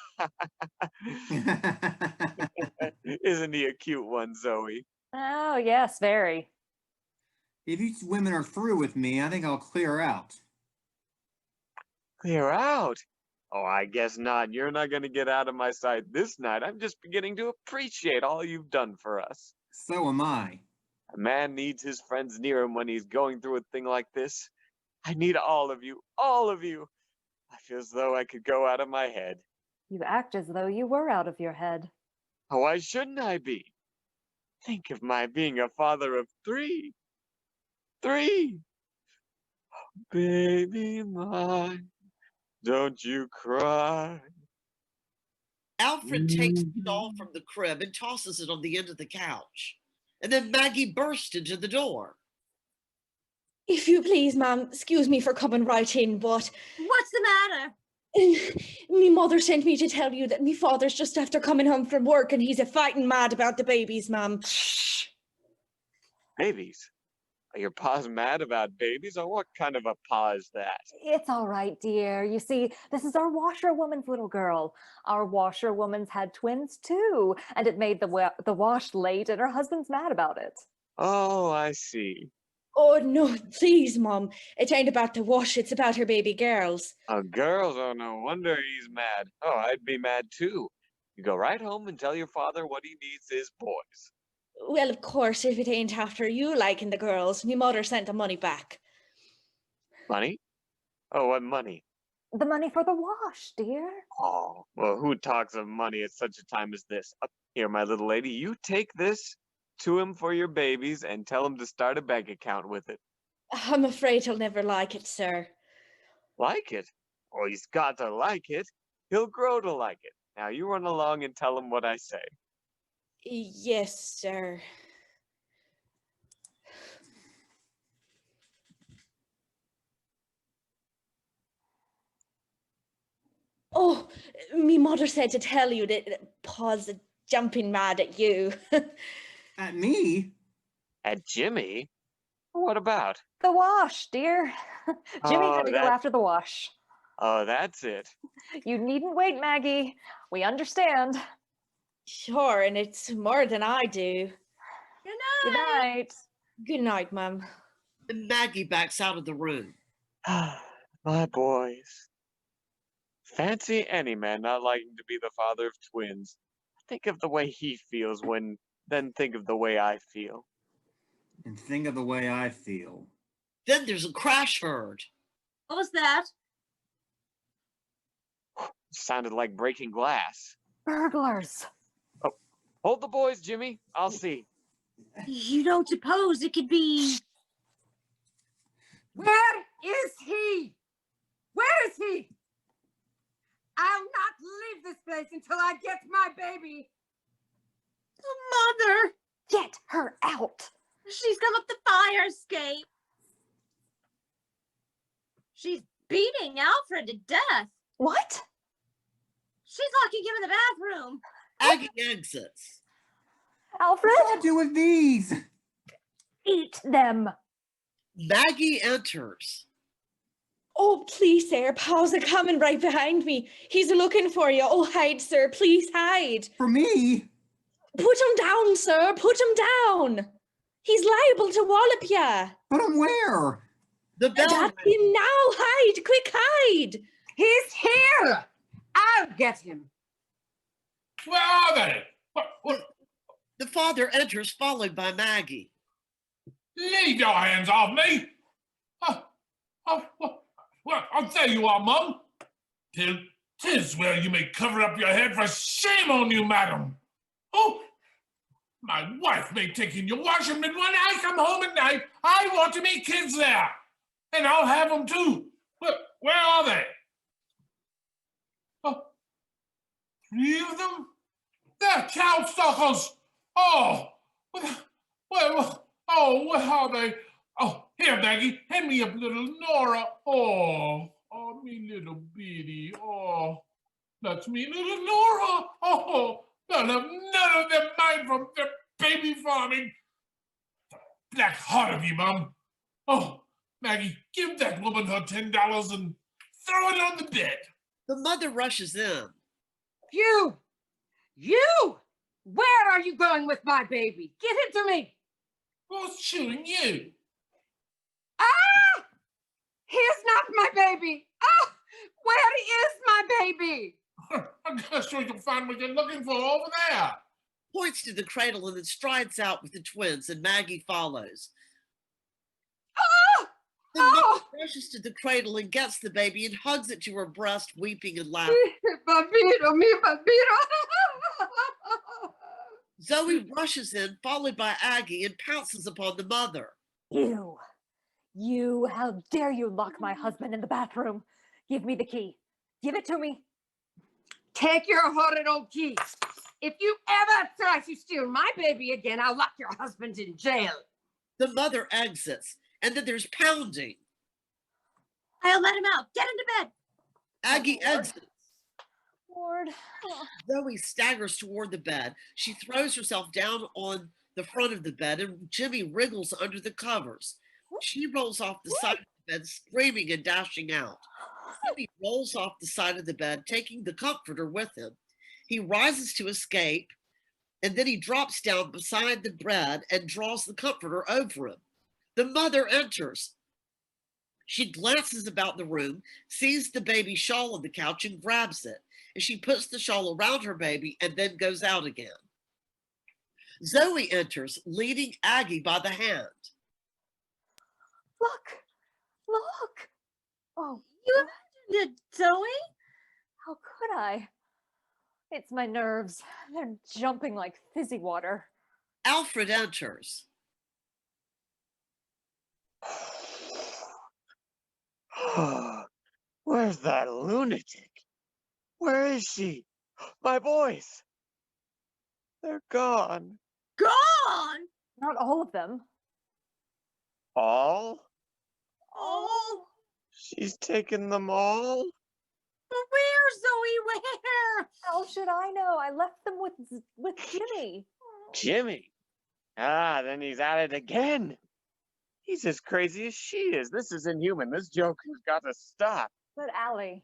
Isn't he a cute one, Zoe? Oh, yes, very. If you women are through with me, I think I'll clear out. Clear out? Oh, I guess not. You're not going to get out of my sight this night. I'm just beginning to appreciate all you've done for us. So am I. A man needs his friends near him when he's going through a thing like this. I need all of you, all of you. I feel as though I could go out of my head. You act as though you were out of your head. Oh, why shouldn't I be? Think of my being a father of three. 3. Baby mine, don't you cry. Alfred takes the doll from the crib and tosses it on the end of the couch. And then Maggie burst into the door. If you please, ma'am, excuse me for coming right in, but What's the matter? me mother sent me to tell you that me father's just after coming home from work and he's a fighting mad about the babies, ma'am. Shh. Babies? Are your pa's mad about babies? Or what kind of a pa is that? It's all right, dear. You see, this is our washerwoman's little girl. Our washerwoman's had twins too, and it made the wash late, and her husband's mad about it. Oh, I see. Oh, no, please, mum. It ain't about the wash, it's about her baby girls. Oh, girls, oh, no wonder he's mad. Oh, I'd be mad too. You go right home and tell your father what he needs is boys. Well, of course, if it ain't after you liking the girls, me mother sent the money back. Money? Oh, what money? The money for the wash, dear. Oh, well, who talks of money at such a time as this? Here, my little lady, you take this to him for your babies and tell him to start a bank account with it. I'm afraid he'll never like it, sir. Like it? Oh, he's got to like it. He'll grow to like it. Now, you run along and tell him what I say. Yes, sir. Oh, me mother said to tell you that Pa's jumping mad at you. At me? At Jimmy? What about? The wash, dear. Jimmy Oh, had to go after the wash. Oh, that's it. You needn't wait, Maggie. We understand. Sure, and it's more than I do. Good Good night. night. Good night, ma'am. And Maggie backs out of the room. My boys. Fancy any man not liking to be the father of twins. Think of the way he feels then think of the way I feel. And think of the way I feel. Then there's a crash heard. What was that? Sounded like breaking glass. Burglars. Hold the boys, Jimmy. I'll see. You don't suppose it could be... Where is he? Where is he? I'll not leave this place until I get my baby. Mother! Get her out. She's come up the fire escape. She's beating Alfred to death. What? She's locking him in the bathroom. Aggie exits. Alfred? What do I do with these? Eat them. Maggie enters. Oh, please, sir, paws are coming right behind me. He's looking for you. Oh, hide, sir, please hide. For me? Put him down, sir, put him down. He's liable to wallop ya. But I'm where? The bell That's rings. him now, hide, quick hide. He's here. I'll get him. Where are they? What? The father enters, followed by Maggie. Leave your hands off me! Well, I'll tell you what, Mum. Tis where you may cover up your head, for shame on you, madam. Oh, my wife may take in your washing, but when I come home at night, I want to meet kids there. And I'll have them too. Where are they? Oh, 3 of them? They're cow suckers. Oh, where are they? Oh, here, Maggie, hand me up little Nora. Oh, me little bitty. Oh, that's me little Nora. Oh, none of them mine from the baby farming. Black heart of you, Mum. Oh, Maggie, give that woman her $10 and throw it on the bed. The mother rushes in. You! Where are you going with my baby? Give him to me. Who's shooting you? Ah! He is not my baby. Ah! Where is my baby? I'm sure you'll find what you're looking for over there. Points to the cradle and then strides out with the twins, and Maggie follows. Ah! The mother rushes to the cradle and gets the baby and hugs it to her breast, weeping and laughing. Babito, mi babito. Zoe rushes in, followed by Aggie, and pounces upon the mother. You, how dare you lock my husband in the bathroom? Give me the key. Give it to me. Take your horrid old key. If you ever try to steal my baby again, I'll lock your husband in jail. The mother exits, and then there's pounding. I'll let him out. Get into bed. Aggie exits. Lord. Zoe staggers toward the bed. She throws herself down on the front of the bed, and Jimmy wriggles under the covers. She rolls off the side of the bed, screaming and dashing out. Jimmy rolls off the side of the bed, taking the comforter with him. He rises to escape, and then he drops down beside the bed and draws the comforter over him. The mother enters. She glances about the room, sees the baby shawl on the couch, and grabs it. And she puts the shawl around her baby and then goes out again. Zoe enters, leading Aggie by the hand. Look. Oh, You abandoned it, Zoe? how could I? It's my nerves. They're jumping like fizzy water. Alfred enters. Where's that lunatic? Where is she? My boys! They're gone. Gone! Not all of them. All? Oh, She's taken them all? where, Zoe? Where? How should I know? I left them with Jimmy. Jimmy? Ah, then he's at it again. He's as crazy as she is. This is inhuman. This joke has got to stop. But Allie,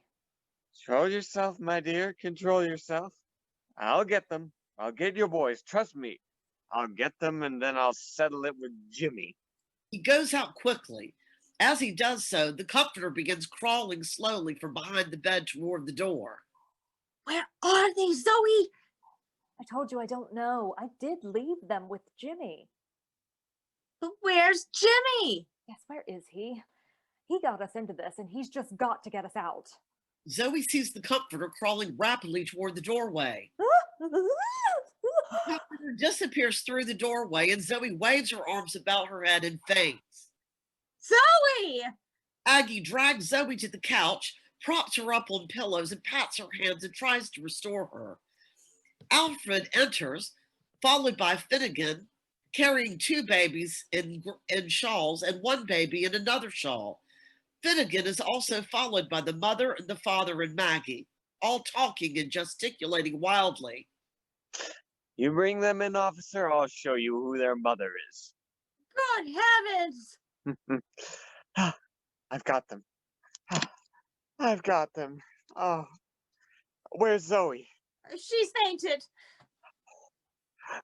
Control yourself, my dear. Control yourself. I'll get them. I'll get your boys. Trust me. I'll get them, and then I'll settle it with Jimmy. He goes out quickly. As he does so, the comforter begins crawling slowly from behind the bed toward the door. Where are they, Zoe? I told you I don't know. I did leave them with Jimmy. But where's Jimmy? Yes, where is he? He got us into this, and he's just got to get us out. Zoe sees the comforter crawling rapidly toward the doorway. The comforter disappears through the doorway, and Zoe waves her arms about her head and faints. Zoe! Aggie drags Zoe to the couch, props her up on pillows, and pats her hands and tries to restore her. Alfred enters, followed by Finnegan, carrying 2 babies in shawls and 1 baby in another shawl. Finnegan is also followed by the mother and the father and Maggie, all talking and gesticulating wildly. You bring them in, officer, I'll show you who their mother is. Good heavens! I've got them. I've got them. Oh, where's Zoe? She's fainted.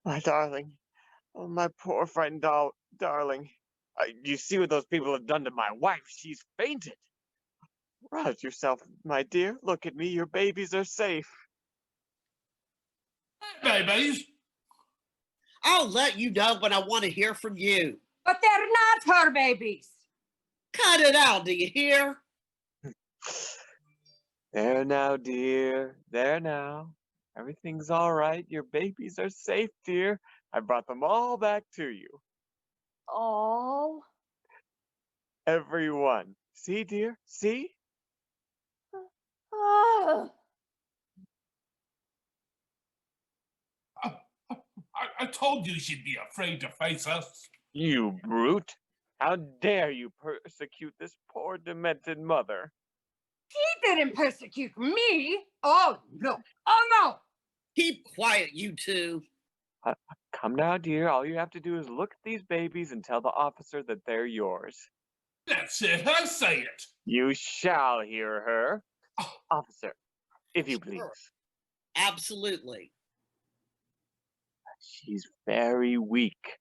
My darling. Oh, my poor frightened darling. You see what those people have done to my wife. She's fainted. Rouse yourself, my dear. Look at me. Your babies are safe. Babies. I'll let you know when I want to hear from you. But they're not her babies. Cut it out, do you hear? There now, dear. There now. Everything's all right. Your babies are safe, dear. I brought them all back to you. Oh. Everyone. See, dear? See? Ah. I told you she'd be afraid to face us. You brute. How dare you persecute this poor demented mother? He didn't persecute me. Oh, no. Oh, no. Keep quiet, you two. Come now, dear. All you have to do is look at these babies and tell the officer that they're yours. That's it. Her say it. You shall hear her. Oh. Officer, if you Sure. please. Absolutely. She's very weak.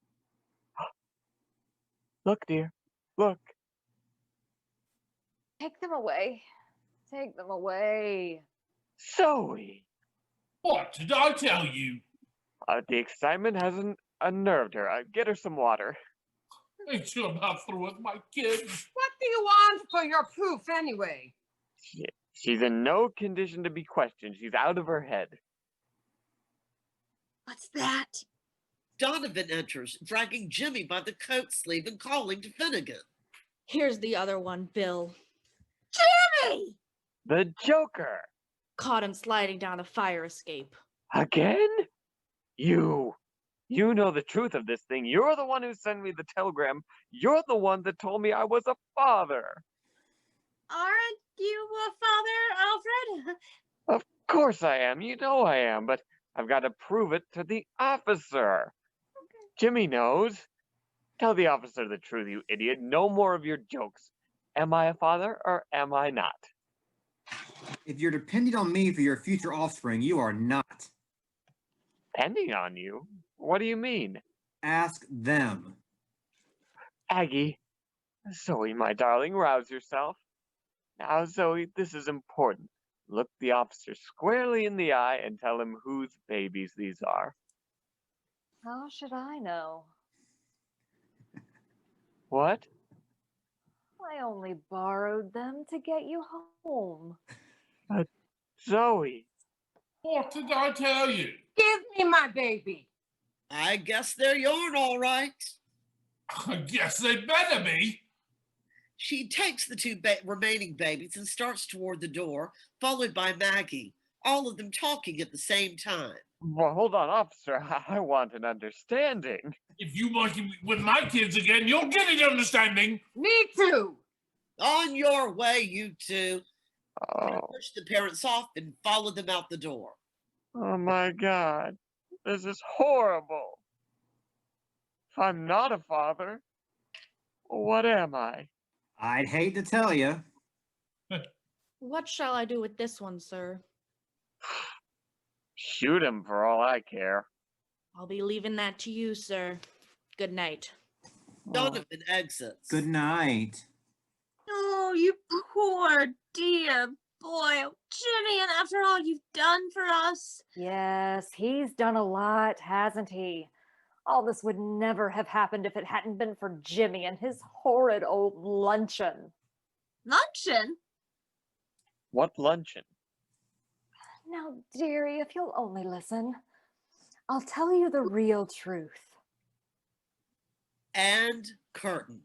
Look, dear. Look. Take them away. Take them away. Zoe. What did I tell you? The excitement hasn't unnerved her. Get her some water. Ain't you about through with my kids? What do you want for your proof anyway? She's in no condition to be questioned. She's out of her head. What's that? Donovan enters, dragging Jimmy by the coat sleeve and calling to Finnegan. Here's the other one, Bill. Jimmy! The Joker. Caught him sliding down a fire escape. Again? You know the truth of this thing. You're the one who sent me the telegram. You're the one that told me I was a father. Aren't you a father, Alfred? Of course I am. You know I am, but I've got to prove it to the officer. Jimmy knows. Tell the officer the truth, you idiot. No more of your jokes. Am I a father or am I not? If you're depending on me for your future offspring, you are not. Depending on you? What do you mean? Ask them. Aggie. Zoe, my darling, rouse yourself. Now, Zoe, this is important. Look the officer squarely in the eye and tell him whose babies these are. How should I know? What? I only borrowed them to get you home. Zoe. What did I tell you? Give me my baby. I guess they're yours, all right. I guess they better be. She takes the two remaining babies and starts toward the door, followed by Maggie, all of them talking at the same time. Well, hold on, officer. I want an understanding. If you monkey with my kids again, you'll get an understanding. Me too. On your way, you two. Oh, Push the parents off and follow them out the door. oh my God. This is horrible. If I'm not a father, what am I? I'd hate to tell you. What shall I do with this one, sir? Shoot him for all I care. I'll be leaving that to you, sir. Good night. Donovan exits. Good night. Oh, you poor dear boy. Oh, Jimmy, and after all you've done for us. Yes, he's done a lot, hasn't he? All this would never have happened if it hadn't been for Jimmy and his horrid old luncheon. Luncheon? What luncheon? Now, dearie, if you'll only listen, I'll tell you the real truth. And curtain.